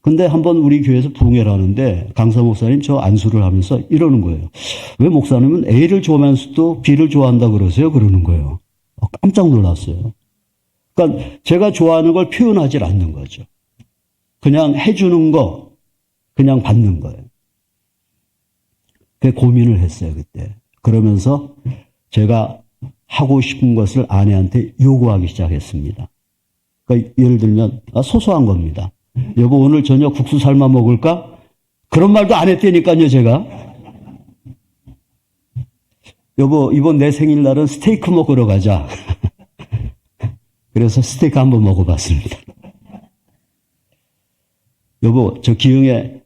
[SPEAKER 2] 근데 한번 우리 교회에서 부흥회를 하는데 강사 목사님 저 안수를 하면서 이러는 거예요. 왜 목사님은 A를 좋아하면서도 B를 좋아한다 그러세요? 그러는 거예요. 깜짝 놀랐어요. 그러니까 제가 좋아하는 걸 표현하지 않는 거죠. 그냥 해주는 거, 그냥 받는 거예요. 그 고민을 했어요, 그때. 그러면서 제가 하고 싶은 것을 아내한테 요구하기 시작했습니다. 그러니까 예를 들면 소소한 겁니다. 여보 오늘 저녁 국수 삶아 먹을까? 그런 말도 안 했다니까요, 제가. 여보 이번 내 생일날은 스테이크 먹으러 가자. 그래서 스테이크 한번 먹어봤습니다. 여보 저 기흥에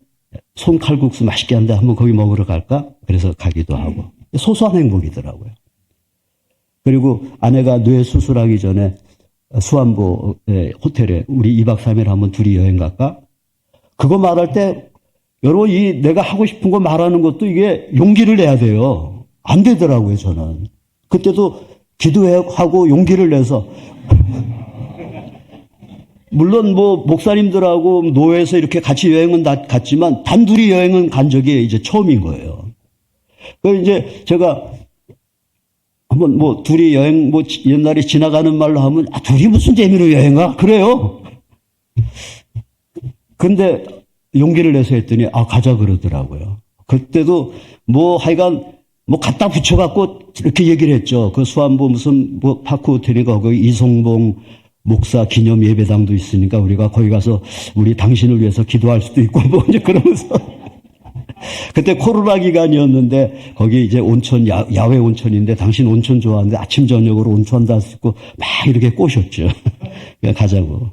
[SPEAKER 2] 손칼국수 맛있게 하는데 한번 거기 먹으러 갈까? 그래서 가기도 하고. 소소한 행복이더라고요. 그리고 아내가 뇌 수술하기 전에 수안보 호텔에 우리 2박 3일 한번 둘이 여행 갈까? 그거 말할 때 여러분 내가 하고 싶은 거 말하는 것도 이게 용기를 내야 돼요. 안 되더라고요, 저는. 그때도 기도하고 용기를 내서 물론 뭐 목사님들하고 노회에서 이렇게 같이 여행은 갔지만 단둘이 여행은 간 적이 이제 처음인 거예요. 그래서 이제 제가 한번 뭐 둘이 여행 뭐 옛날에 지나가는 말로 하면 둘이 무슨 재미로 여행 가? 그래요. 근데 용기를 내서 했더니 가자 그러더라고요. 그때도 뭐 하여간 뭐 갖다 붙여갖고 이렇게 얘기를 했죠. 그 수안보 무슨 뭐 파크 호텔인가 거기 이송봉 목사 기념 예배당도 있으니까 우리가 거기 가서 우리 당신을 위해서 기도할 수도 있고 뭐 이제 그러면서 그때 코로나 기간이었는데 거기 이제 온천 야외 온천인데 당신 온천 좋아하는데 아침 저녁으로 온천 다 쓰고 막 이렇게 꼬셨죠. 그냥 가자고.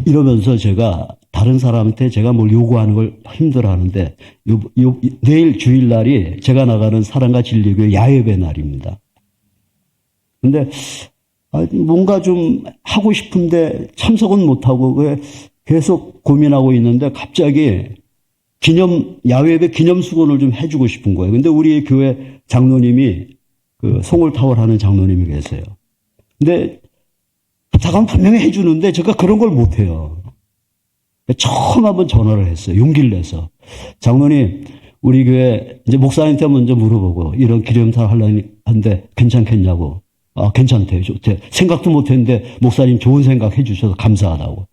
[SPEAKER 2] 이러면서 제가 다른 사람한테 제가 뭘 요구하는 걸 힘들어하는데 내일 주일날이 제가 나가는 사랑과 진리교회 야외배 날입니다. 근데 뭔가 좀 하고 싶은데 참석은 못하고 왜 계속 고민하고 있는데 갑자기 야외배 기념수건을 좀 해주고 싶은 거예요. 근데 우리 교회 장로님이 그 송월타월 하는 장로님이 계세요. 근데 부탁하면 분명히 해주는데 제가 그런 걸 못해요. 처음 한번 전화를 했어요. 용기를 내서. 장로님, 우리 교회 이제 목사님한테 먼저 물어보고 이런 기념사를 하려는데 괜찮겠냐고. 괜찮대요. 좋대. 생각도 못했는데 목사님 좋은 생각 해주셔서 감사하다고.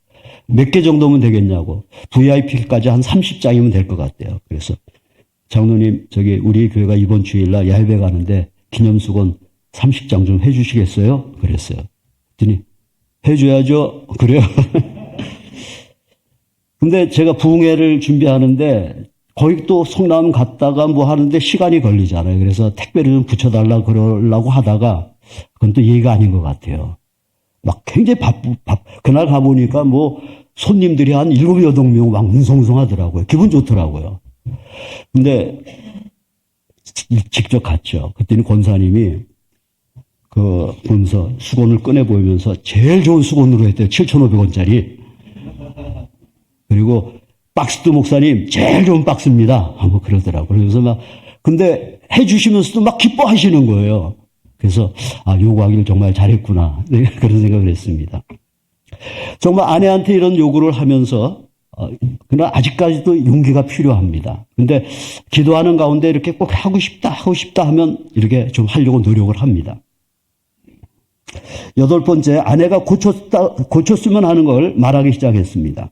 [SPEAKER 2] 몇 개 정도면 되겠냐고. VIP까지 한 30장이면 될 것 같대요. 그래서 장로님, 우리 교회가 이번 주일날 야외 가는데 기념수건 30장 좀 해주시겠어요? 그랬어요. 그랬더니 해줘야죠. 그래요. 근데 제가 부흥회를 준비하는데 거기 또 성남 갔다가 뭐 하는데 시간이 걸리잖아요. 그래서 택배를 좀 붙여달라 그러려고 하다가 그건 또 예의가 아닌 것 같아요. 막 굉장히 그날 가보니까 뭐 손님들이 한 7, 8명 막 웅성웅성하더라고요. 기분 좋더라고요. 근데 직접 갔죠. 그때는 권사님이 보면서 수건을 꺼내 보이면서 제일 좋은 수건으로 했대요. 7,500원짜리. 그리고 박스도 목사님 제일 좋은 박스입니다. 뭐 그러더라고요. 그래서 근데 해주시면서도 막 기뻐하시는 거예요. 그래서 요구하기를 정말 잘했구나. 네, 그런 생각을 했습니다. 정말 아내한테 이런 요구를 하면서 그러나 아직까지도 용기가 필요합니다. 근데 기도하는 가운데 이렇게 꼭 하고 싶다 하면 이렇게 좀 하려고 노력을 합니다. 8번째, 아내가 고쳤으면 하는 걸 말하기 시작했습니다.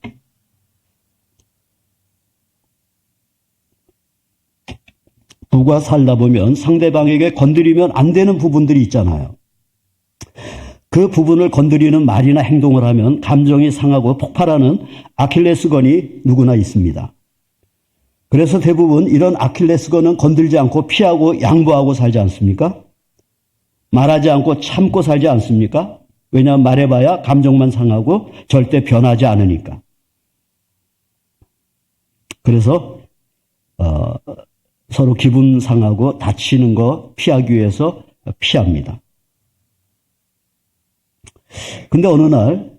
[SPEAKER 2] 부부가 살다 보면 상대방에게 건드리면 안 되는 부분들이 있잖아요. 그 부분을 건드리는 말이나 행동을 하면 감정이 상하고 폭발하는 아킬레스건이 누구나 있습니다. 그래서 대부분 이런 아킬레스건은 건들지 않고 피하고 양보하고 살지 않습니까? 말하지 않고 참고 살지 않습니까? 왜냐하면 말해봐야 감정만 상하고 절대 변하지 않으니까. 그래서 서로 기분 상하고 다치는 거 피하기 위해서 피합니다. 근데 어느 날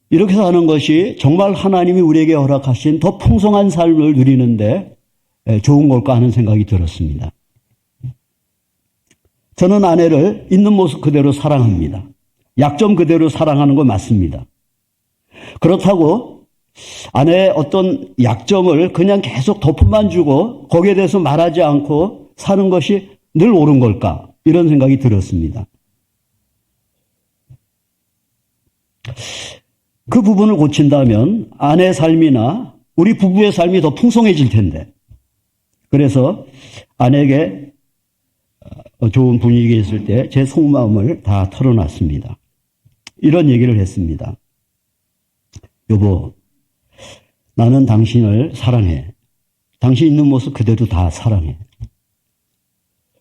[SPEAKER 2] 이렇게 사는 것이 정말 하나님이 우리에게 허락하신 더 풍성한 삶을 누리는데 좋은 걸까 하는 생각이 들었습니다. 저는 아내를 있는 모습 그대로 사랑합니다. 약점 그대로 사랑하는 거 맞습니다. 그렇다고 아내의 어떤 약점을 그냥 계속 덮어만 주고 거기에 대해서 말하지 않고 사는 것이 늘 옳은 걸까? 이런 생각이 들었습니다. 그 부분을 고친다면 아내의 삶이나 우리 부부의 삶이 더 풍성해질 텐데. 그래서 아내에게 좋은 분위기에 있을 때 제 속마음을 다 털어놨습니다. 이런 얘기를 했습니다. 여보, 나는 당신을 사랑해. 당신 있는 모습 그대로 다 사랑해.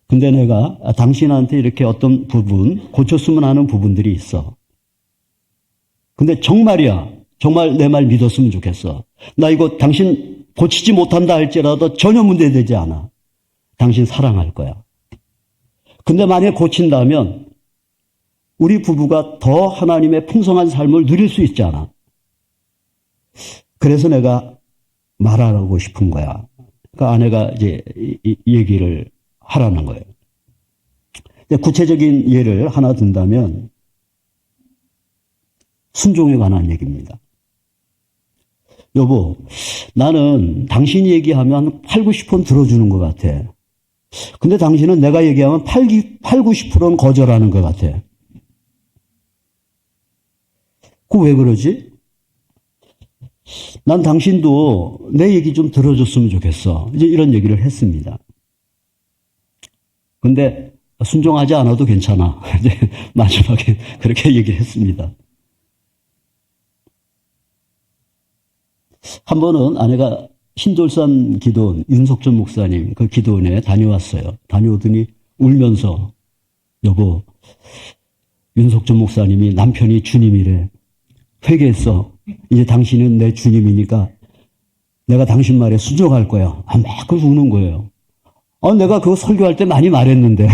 [SPEAKER 2] 근데 내가 당신한테 이렇게 어떤 부분, 고쳤으면 하는 부분들이 있어. 근데 정말이야. 정말 내 말 믿었으면 좋겠어. 나 이거 당신 고치지 못한다 할지라도 전혀 문제되지 않아. 당신 사랑할 거야. 근데 만약에 고친다면 우리 부부가 더 하나님의 풍성한 삶을 누릴 수 있잖아. 그래서 내가 말하고 싶은 거야. 그러니까 아내가 이제 이 얘기를 하라는 거예요. 구체적인 예를 하나 든다면 순종에 관한 얘기입니다. 여보, 나는 당신이 얘기하면 8, 90%는 들어주는 것 같아. 근데 당신은 내가 얘기하면 8, 90%는 거절하는 것 같아. 그거 왜 그러지? 난 당신도 내 얘기 좀 들어줬으면 좋겠어. 이제 이런 얘기를 했습니다. 근데 순종하지 않아도 괜찮아. 이제 마지막에 그렇게 얘기를 했습니다. 한 번은 아내가 신돌산 기도원, 윤석준 목사님 그 기도원에 다녀왔어요. 다녀오더니 울면서, 여보, 윤석준 목사님이 남편이 주님이래. 회개했어. 이제 당신은 내 주님이니까 내가 당신 말에 순종할 거야. 막 그러고 우는 거예요. 내가 그거 설교할 때 많이 말했는데.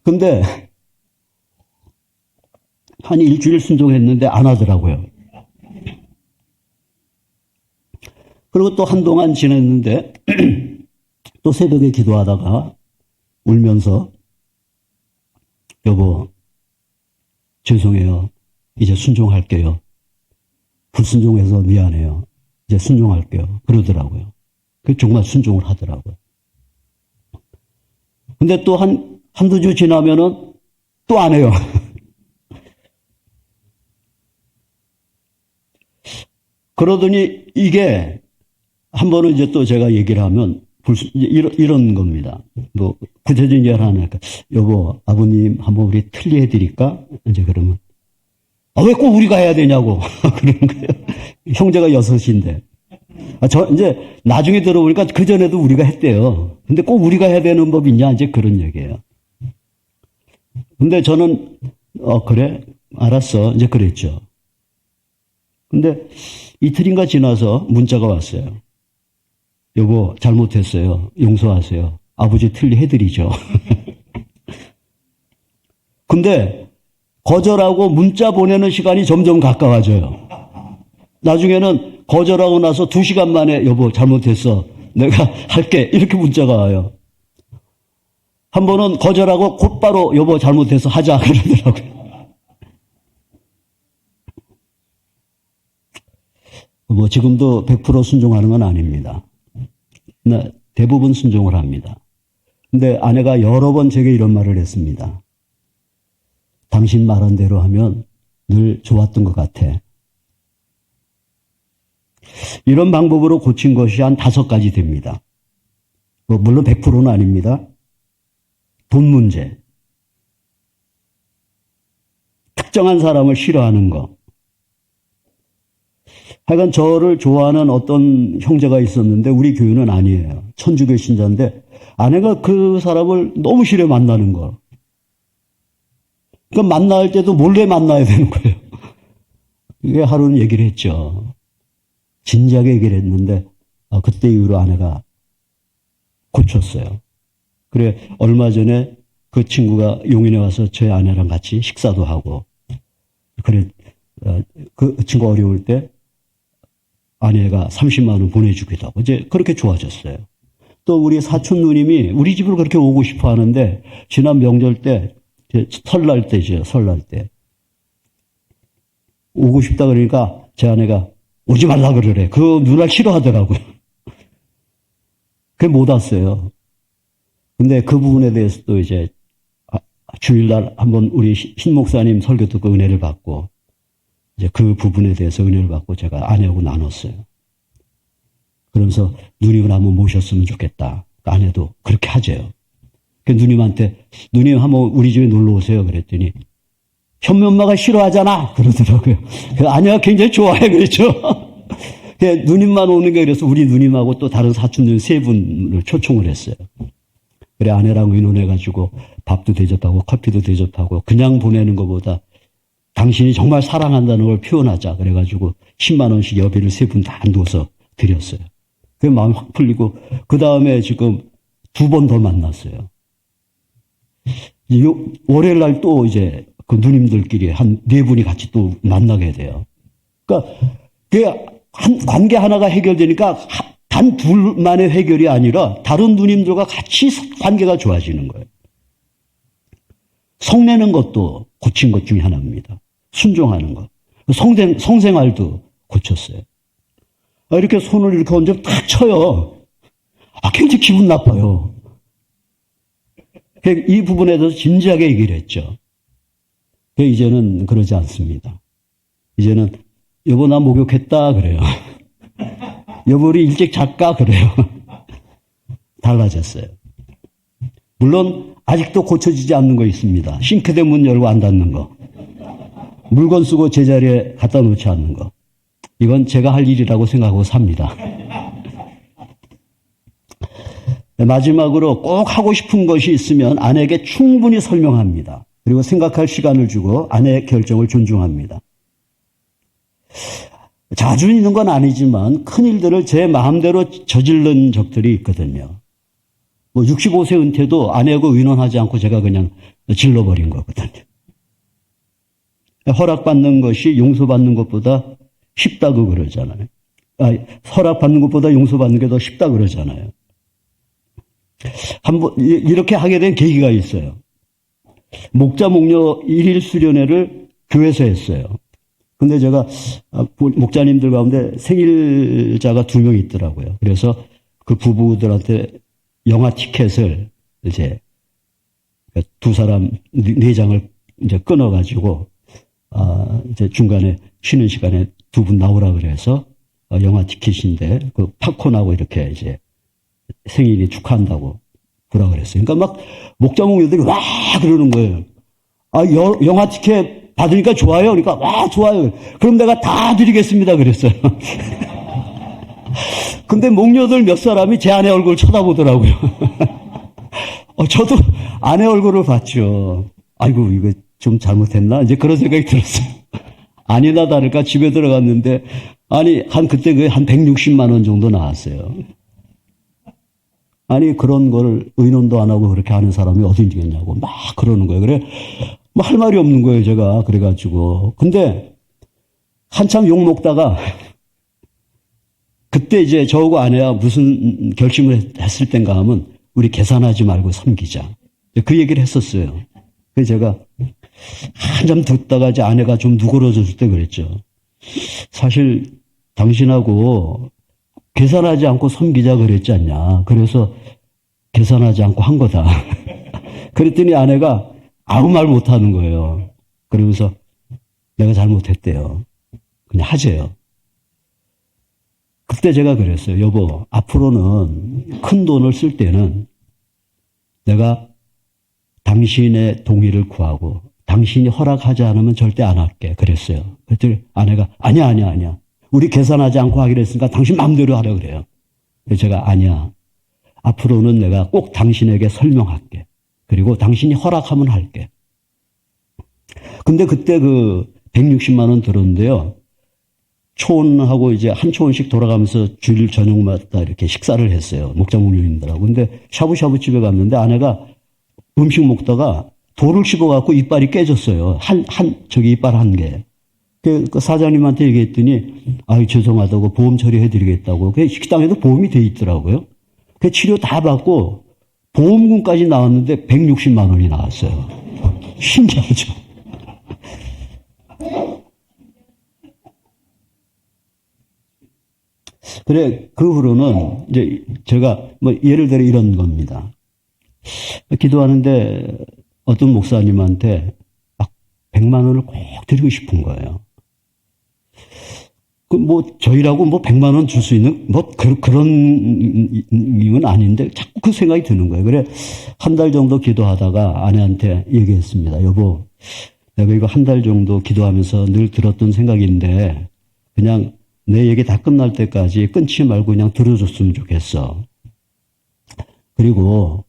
[SPEAKER 2] 근데 한 일주일 순종했는데 안 하더라고요. 그리고 또 한동안 지냈는데 또 새벽에 기도하다가 울면서, 여보, 죄송해요. 이제 순종할게요. 불순종해서 미안해요. 이제 순종할게요. 그러더라고요. 정말 순종을 하더라고요. 근데 또 한두 주 지나면은 또 안 해요. 그러더니 이게 한 번은 이제 또 제가 얘기를 하면 이런 겁니다. 뭐 구체적인 얘기를 하니까, 여보, 아버님 한번 우리 틀리해 드릴까? 이제 그러면, 왜 꼭 우리가 해야 되냐고 그러는 거예요. 형제가 6인데. 이제 나중에 들어보니까 그 전에도 우리가 했대요. 근데 꼭 우리가 해야 되는 법이 있냐? 이제 그런 얘기예요. 근데 저는 그래, 알았어, 이제 그랬죠. 근데 이틀인가 지나서 문자가 왔어요. 여보, 잘못했어요. 용서하세요. 아버지 틀리 해드리죠. 근데 거절하고 문자 보내는 시간이 점점 가까워져요. 나중에는 거절하고 나서 2시간 만에, 여보, 잘못했어. 내가 할게. 이렇게 문자가 와요. 한 번은 거절하고 곧바로, 여보, 잘못했어. 하자. 그러더라고요. 뭐 지금도 100% 순종하는 건 아닙니다. 대부분 순종을 합니다. 근데 아내가 여러 번 제게 이런 말을 했습니다. 당신 말한 대로 하면 늘 좋았던 것 같아. 이런 방법으로 고친 것이 한 5가지 됩니다. 물론 100%는 아닙니다. 돈 문제. 특정한 사람을 싫어하는 거. 하여간 저를 좋아하는 어떤 형제가 있었는데 우리 교회는 아니에요. 천주교 신자인데 아내가 그 사람을 너무 싫어 만나는 거. 그러니까 만날 때도 몰래 만나야 되는 거예요. 이게 하루는 얘기를 했죠. 진지하게 얘기를 했는데 그때 이후로 아내가 고쳤어요. 그래, 얼마 전에 그 친구가 용인에 와서 저희 아내랑 같이 식사도 하고, 그래, 그 친구 어려울 때 아내가 30만 원 보내주기도 하고, 이제 그렇게 좋아졌어요. 또 우리 사촌 누님이 우리 집을 그렇게 오고 싶어 하는데, 지난 명절 때, 설날 때죠, 설날 때. 오고 싶다 그러니까 제 아내가 오지 말라 그러래. 그 누나를 싫어하더라고요. 그게 못 왔어요. 근데 그 부분에 대해서도 이제 주일날 한번 우리 신 목사님 설교 듣고 은혜를 받고, 이제 그 부분에 대해서 은혜를 받고 제가 아내하고 나눴어요. 그러면서 누님을 한번 모셨으면 좋겠다. 아내도 그렇게 하재요. 누님한테, 누님 한번 우리 집에 놀러 오세요. 그랬더니, 현면마가 싫어하잖아. 그러더라고요. 아내가 굉장히 좋아해. 그랬죠. 누님만 오는 게 그래서 우리 누님하고 또 다른 사촌들 3분을 초청을 했어요. 그래, 아내랑 의논해가지고 밥도 대접하고 커피도 대접하고 그냥 보내는 것보다 당신이 정말 사랑한다는 걸 표현하자. 그래가지고 10만 원씩 여비를 3분 다 둬서 드렸어요. 그 마음이 확 풀리고, 그 다음에 지금 2번 더 만났어요. 월요일 날 또 이제 그 누님들끼리 한 4분이 같이 또 만나게 돼요. 그러니까 관계 하나가 해결되니까 단 둘만의 해결이 아니라 다른 누님들과 같이 관계가 좋아지는 거예요. 성내는 것도 고친 것 중에 하나입니다. 순종하는 것. 성생활도 고쳤어요. 이렇게 손을 이렇게 얹어 탁 쳐요. 굉장히 기분 나빠요. 이 부분에 대해서 진지하게 얘기를 했죠. 이제는 그러지 않습니다. 이제는 여보 나 목욕했다 그래요. 여보 우리 일찍 잘까 그래요. 달라졌어요. 물론 아직도 고쳐지지 않는 거 있습니다. 싱크대 문 열고 안 닫는 거. 물건 쓰고 제자리에 갖다 놓지 않는 거. 이건 제가 할 일이라고 생각하고 삽니다. 마지막으로 꼭 하고 싶은 것이 있으면 아내에게 충분히 설명합니다. 그리고 생각할 시간을 주고 아내의 결정을 존중합니다. 자주 있는 건 아니지만 큰 일들을 제 마음대로 저지른 적들이 있거든요. 65세 은퇴도 아내하고 의논하지 않고 제가 그냥 질러버린 거거든요. 허락받는 것이 용서받는 것보다 쉽다고 그러잖아요. 허락받는 것보다 용서받는 게 더 쉽다 그러잖아요. 한번 이렇게 하게 된 계기가 있어요. 목자 목녀 일일 수련회를 교회에서 했어요. 근데 제가 목자님들 가운데 생일자가 2명 있더라고요. 그래서 그 부부들한테 영화 티켓을 이제 2사람 4장을 이제 끊어가지고 이제 중간에 쉬는 시간에 2분 나오라 그래서 영화 티켓인데 그 팝콘하고 이렇게 이제 생일이 축하한다고 보라 그랬어요. 그러니까 막 목자 목녀들이 와 그러는 거예요. 영화 티켓 받으니까 좋아요. 그러니까 와 좋아요. 그럼 내가 다 드리겠습니다 그랬어요. 근데 목녀들 몇 사람이 제 아내 얼굴을 쳐다보더라고요. 저도 아내 얼굴을 봤죠. 아이고 이거 좀 잘못했나? 이제 그런 생각이 들었어요. 아니나 다를까 집에 들어갔는데 그때 한 160만 원 정도 나왔어요. 아니 그런 걸 의논도 안 하고 그렇게 하는 사람이 어디 있겠냐고 막 그러는 거예요. 그래 뭐 할 말이 없는 거예요 제가. 그래가지고 근데 한참 욕 먹다가 그때 이제 저하고 아내가 무슨 결심을 했을 땐가 하면 우리 계산하지 말고 섬기자. 그 얘기를 했었어요. 그래서 제가 한참 듣다가 이제 아내가 좀 누그러졌을 때 그랬죠. 사실 당신하고 계산하지 않고 섬기자 그랬지 않냐. 그래서 계산하지 않고 한 거다. 그랬더니 아내가 아무 말 못하는 거예요. 그러면서 내가 잘못했대요. 그냥 하재요. 그때 제가 그랬어요. 여보, 앞으로는 큰 돈을 쓸 때는 내가 당신의 동의를 구하고 당신이 허락하지 않으면 절대 안 할게. 그랬어요. 그랬더니 아내가 아니야. 우리 계산하지 않고 하기로 했으니까 당신 마음대로 하라 그래요. 그래서 제가 아니야. 앞으로는 내가 꼭 당신에게 설명할게. 그리고 당신이 허락하면 할게. 근데 그때 그 160만 원 들었는데요. 초원하고 이제 한 초원씩 돌아가면서 주일 저녁마다 이렇게 식사를 했어요. 목자 목녀님들하고. 근데 샤브샤브 집에 갔는데 아내가 음식 먹다가 돌을 씹어갖고 이빨이 깨졌어요. 이빨 한 개. 그 사장님한테 얘기했더니, 죄송하다고 보험 처리해드리겠다고. 그 식당에도 보험이 돼 있더라고요. 그 치료 다 받고 보험금까지 나왔는데 160만 원이 나왔어요. 신기하죠? 그래, 그 후로는 이제 제가 예를 들어 이런 겁니다. 기도하는데 어떤 목사님한테 막 100만 원을 꼭 드리고 싶은 거예요. 저희라고 100만 원 줄 수 있는, 그런 이유는 아닌데 자꾸 그 생각이 드는 거예요. 그래, 한 달 정도 기도하다가 아내한테 얘기했습니다. 여보, 내가 이거 한 달 정도 기도하면서 늘 들었던 생각인데, 그냥 내 얘기 다 끝날 때까지 끊지 말고 그냥 들어줬으면 좋겠어. 그리고,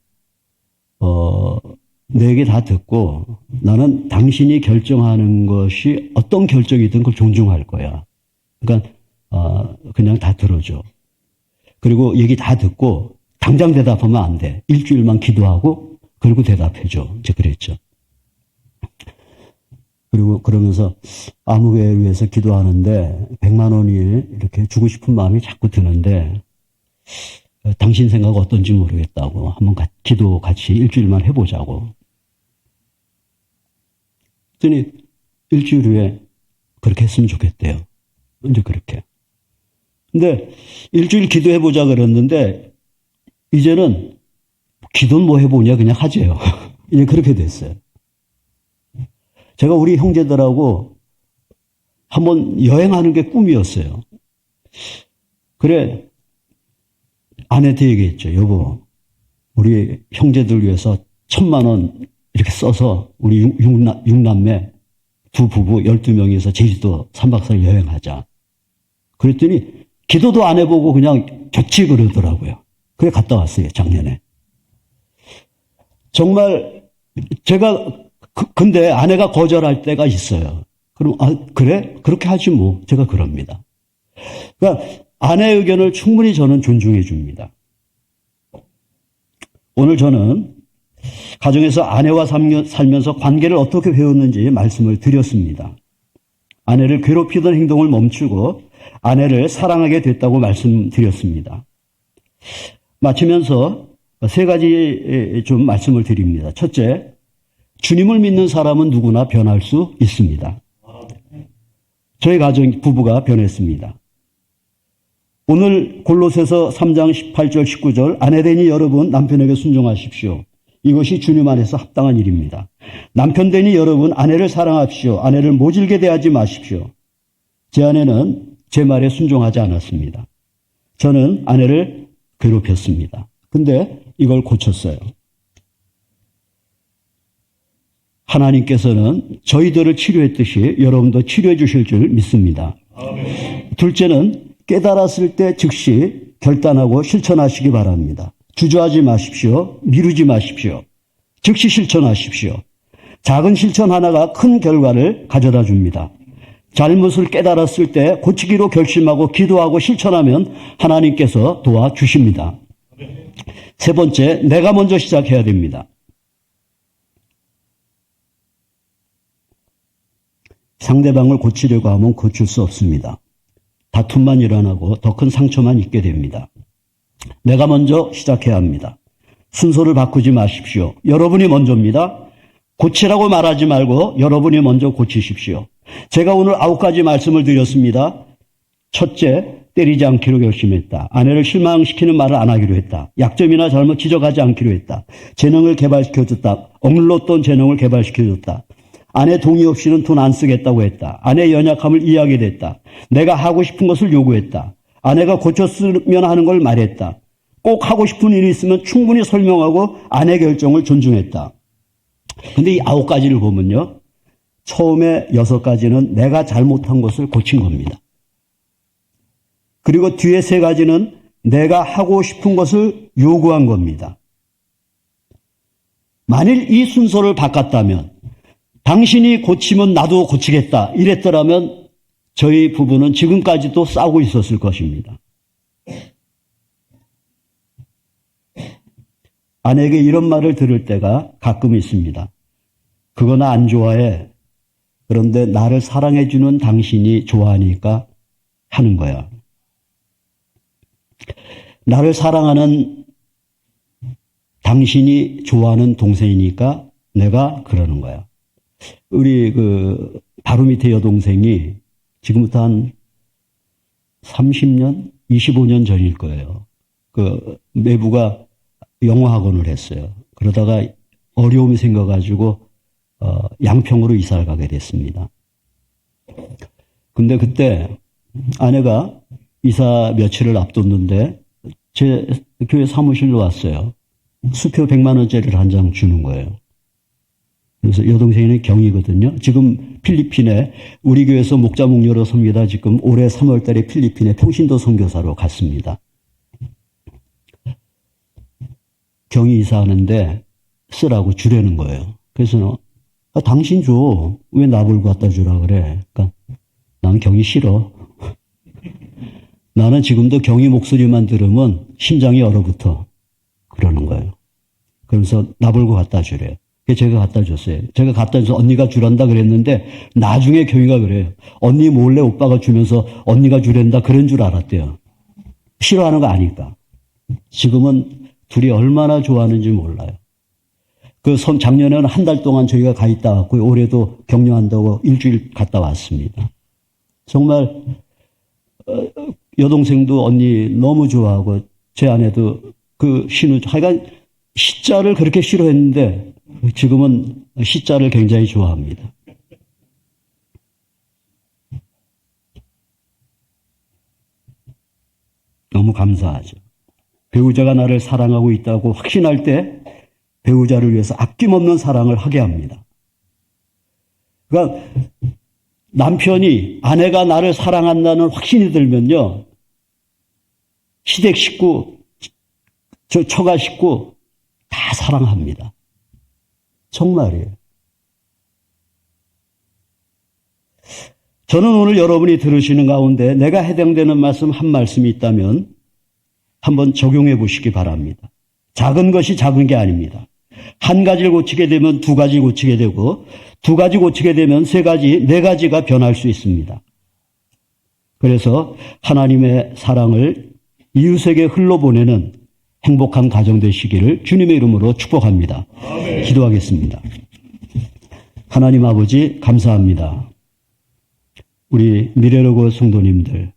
[SPEAKER 2] 내 얘기 다 듣고 나는 당신이 결정하는 것이 어떤 결정이든 그걸 존중할 거야. 그러니까 그냥 다 들어줘. 그리고 얘기 다 듣고 당장 대답하면 안 돼. 일주일만 기도하고 그리고 대답해줘. 이제 그랬죠. 그리고 그러면서 아무개를 위해서 기도하는데 100만 원이 이렇게 주고 싶은 마음이 자꾸 드는데 당신 생각 어떤지 모르겠다고 한번 기도 같이 일주일만 해보자고. 그랬더니 일주일 후에 그렇게 했으면 좋겠대요. 이제 그렇게. 근데 일주일 기도해보자 그랬는데 이제는 기도는 뭐 해보냐 그냥 하재요. 이제 그렇게 됐어요. 제가 우리 형제들하고 한번 여행하는 게 꿈이었어요. 그래 아내한테 얘기했죠. 여보, 우리 형제들 위해서 1,000만 원 이렇게 써서 우리 육남매 두 부부 12명이서 제주도 3박 4일 여행하자. 그랬더니 기도도 안 해보고 그냥 좋지 그러더라고요. 그래 갔다 왔어요, 작년에. 정말 제가 근데 아내가 거절할 때가 있어요. 그럼 그래? 그렇게 하지 뭐. 제가 그럽니다. 그러니까 아내의 의견을 충분히 저는 존중해 줍니다. 오늘 저는 가정에서 아내와 살면서 관계를 어떻게 배웠는지 말씀을 드렸습니다. 아내를 괴롭히던 행동을 멈추고 아내를 사랑하게 됐다고 말씀드렸습니다. 마치면서 세 가지 좀 말씀을 드립니다. 첫째, 주님을 믿는 사람은 누구나 변할 수 있습니다. 저희 가정 부부가 변했습니다. 오늘 골로새서 3장 18절 19절 아내되니 여러분 남편에게 순종하십시오. 이것이 주님 안에서 합당한 일입니다. 남편되니 여러분 아내를 사랑하십시오. 아내를 모질게 대하지 마십시오. 제 아내는 제 말에 순종하지 않았습니다. 저는 아내를 괴롭혔습니다. 근데 이걸 고쳤어요. 하나님께서는 저희들을 치료했듯이 여러분도 치료해 주실 줄 믿습니다. 둘째는 깨달았을 때 즉시 결단하고 실천하시기 바랍니다. 주저하지 마십시오. 미루지 마십시오. 즉시 실천하십시오. 작은 실천 하나가 큰 결과를 가져다 줍니다. 잘못을 깨달았을 때 고치기로 결심하고 기도하고 실천하면 하나님께서 도와주십니다. 세 번째, 내가 먼저 시작해야 됩니다. 상대방을 고치려고 하면 고칠 수 없습니다. 다툼만 일어나고 더 큰 상처만 있게 됩니다. 내가 먼저 시작해야 합니다. 순서를 바꾸지 마십시오. 여러분이 먼저입니다. 고치라고 말하지 말고 여러분이 먼저 고치십시오. 제가 오늘 9가지 말씀을 드렸습니다. 첫째, 때리지 않기로 결심했다. 아내를 실망시키는 말을 안 하기로 했다. 약점이나 잘못 지적하지 않기로 했다. 재능을 개발시켜줬다. 억눌렀던 재능을 개발시켜줬다. 아내 동의 없이는 돈 안 쓰겠다고 했다. 아내의 연약함을 이해하게 됐다. 내가 하고 싶은 것을 요구했다. 아내가 고쳤으면 하는 걸 말했다. 꼭 하고 싶은 일이 있으면 충분히 설명하고 아내 결정을 존중했다. 근데 이 9가지를 보면요. 처음에 6가지는 내가 잘못한 것을 고친 겁니다. 그리고 뒤에 3가지는 내가 하고 싶은 것을 요구한 겁니다. 만일 이 순서를 바꿨다면 당신이 고치면 나도 고치겠다 이랬더라면 저희 부부는 지금까지도 싸우고 있었을 것입니다. 아내에게 이런 말을 들을 때가 가끔 있습니다. 그거 나 안 좋아해. 그런데 나를 사랑해주는 당신이 좋아하니까 하는 거야. 나를 사랑하는 당신이 좋아하는 동생이니까 내가 그러는 거야. 우리 바로 밑에 여동생이 지금부터 한 30년, 25년 전일 거예요. 매부가 영어 학원을 했어요. 그러다가 어려움이 생겨가지고 양평으로 이사를 가게 됐습니다. 근데 그때 아내가 이사 며칠을 앞뒀는데 제 교회 사무실로 왔어요. 수표 100만 원짜리를 한 장 주는 거예요. 그래서 여동생이 경이거든요. 지금 필리핀에 우리 교회에서 목자 목녀로 섭니다. 지금 올해 3월 달에 필리핀에 평신도 선교사로 갔습니다. 경이 이사하는데 쓰라고 주라는 거예요. 그래서 당신 줘. 왜 나불고 갖다 주라 그래. 그러니까 난 경이 싫어. 나는 지금도 경이 목소리만 들으면 심장이 얼어붙어. 그러는 거예요. 그러면서 나불고 갖다 주래. 제가 갖다 줬어요. 제가 갖다 줘서 언니가 주란다 그랬는데 나중에 경이가 그래요. 언니 몰래 오빠가 주면서 언니가 주란다 그런 줄 알았대요. 싫어하는 거 아니까. 지금은 둘이 얼마나 좋아하는지 몰라요. 작년에는 한 달 동안 저희가 가 있다 왔고 올해도 격려한다고 일주일 갔다 왔습니다. 정말 여동생도 언니 너무 좋아하고 제 아내도 하여간 시자를 그렇게 싫어했는데 지금은 시자를 굉장히 좋아합니다. 너무 감사하죠. 배우자가 나를 사랑하고 있다고 확신할 때 배우자를 위해서 아낌없는 사랑을 하게 합니다. 그러니까 남편이 아내가 나를 사랑한다는 확신이 들면요. 시댁 식구, 처가 식구 다 사랑합니다. 정말이에요. 저는 오늘 여러분이 들으시는 가운데 내가 해당되는 말씀 한 말씀이 있다면 한번 적용해 보시기 바랍니다. 작은 것이 작은 게 아닙니다. 한 가지를 고치게 되면 두 가지 고치게 되고 두 가지 고치게 되면 세 가지, 네 가지가 변할 수 있습니다. 그래서 하나님의 사랑을 이웃에게 흘러보내는 행복한 가정 되시기를 주님의 이름으로 축복합니다. 기도하겠습니다. 하나님 아버지 감사합니다. 우리 미래로고 성도님들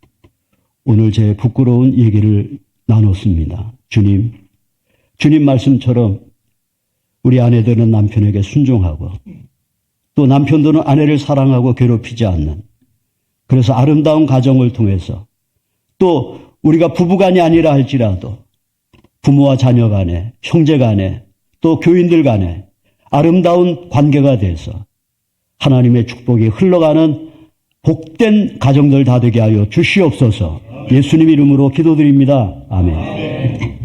[SPEAKER 2] 오늘 제 부끄러운 얘기를 나눴습니다. 주님 말씀처럼 우리 아내들은 남편에게 순종하고 또 남편들은 아내를 사랑하고 괴롭히지 않는 그래서 아름다운 가정을 통해서 또 우리가 부부간이 아니라 할지라도 부모와 자녀 간에 형제 간에 또 교인들 간에 아름다운 관계가 돼서 하나님의 축복이 흘러가는 복된 가정들 다 되게 하여 주시옵소서. 예수님 이름으로 기도드립니다. 아멘.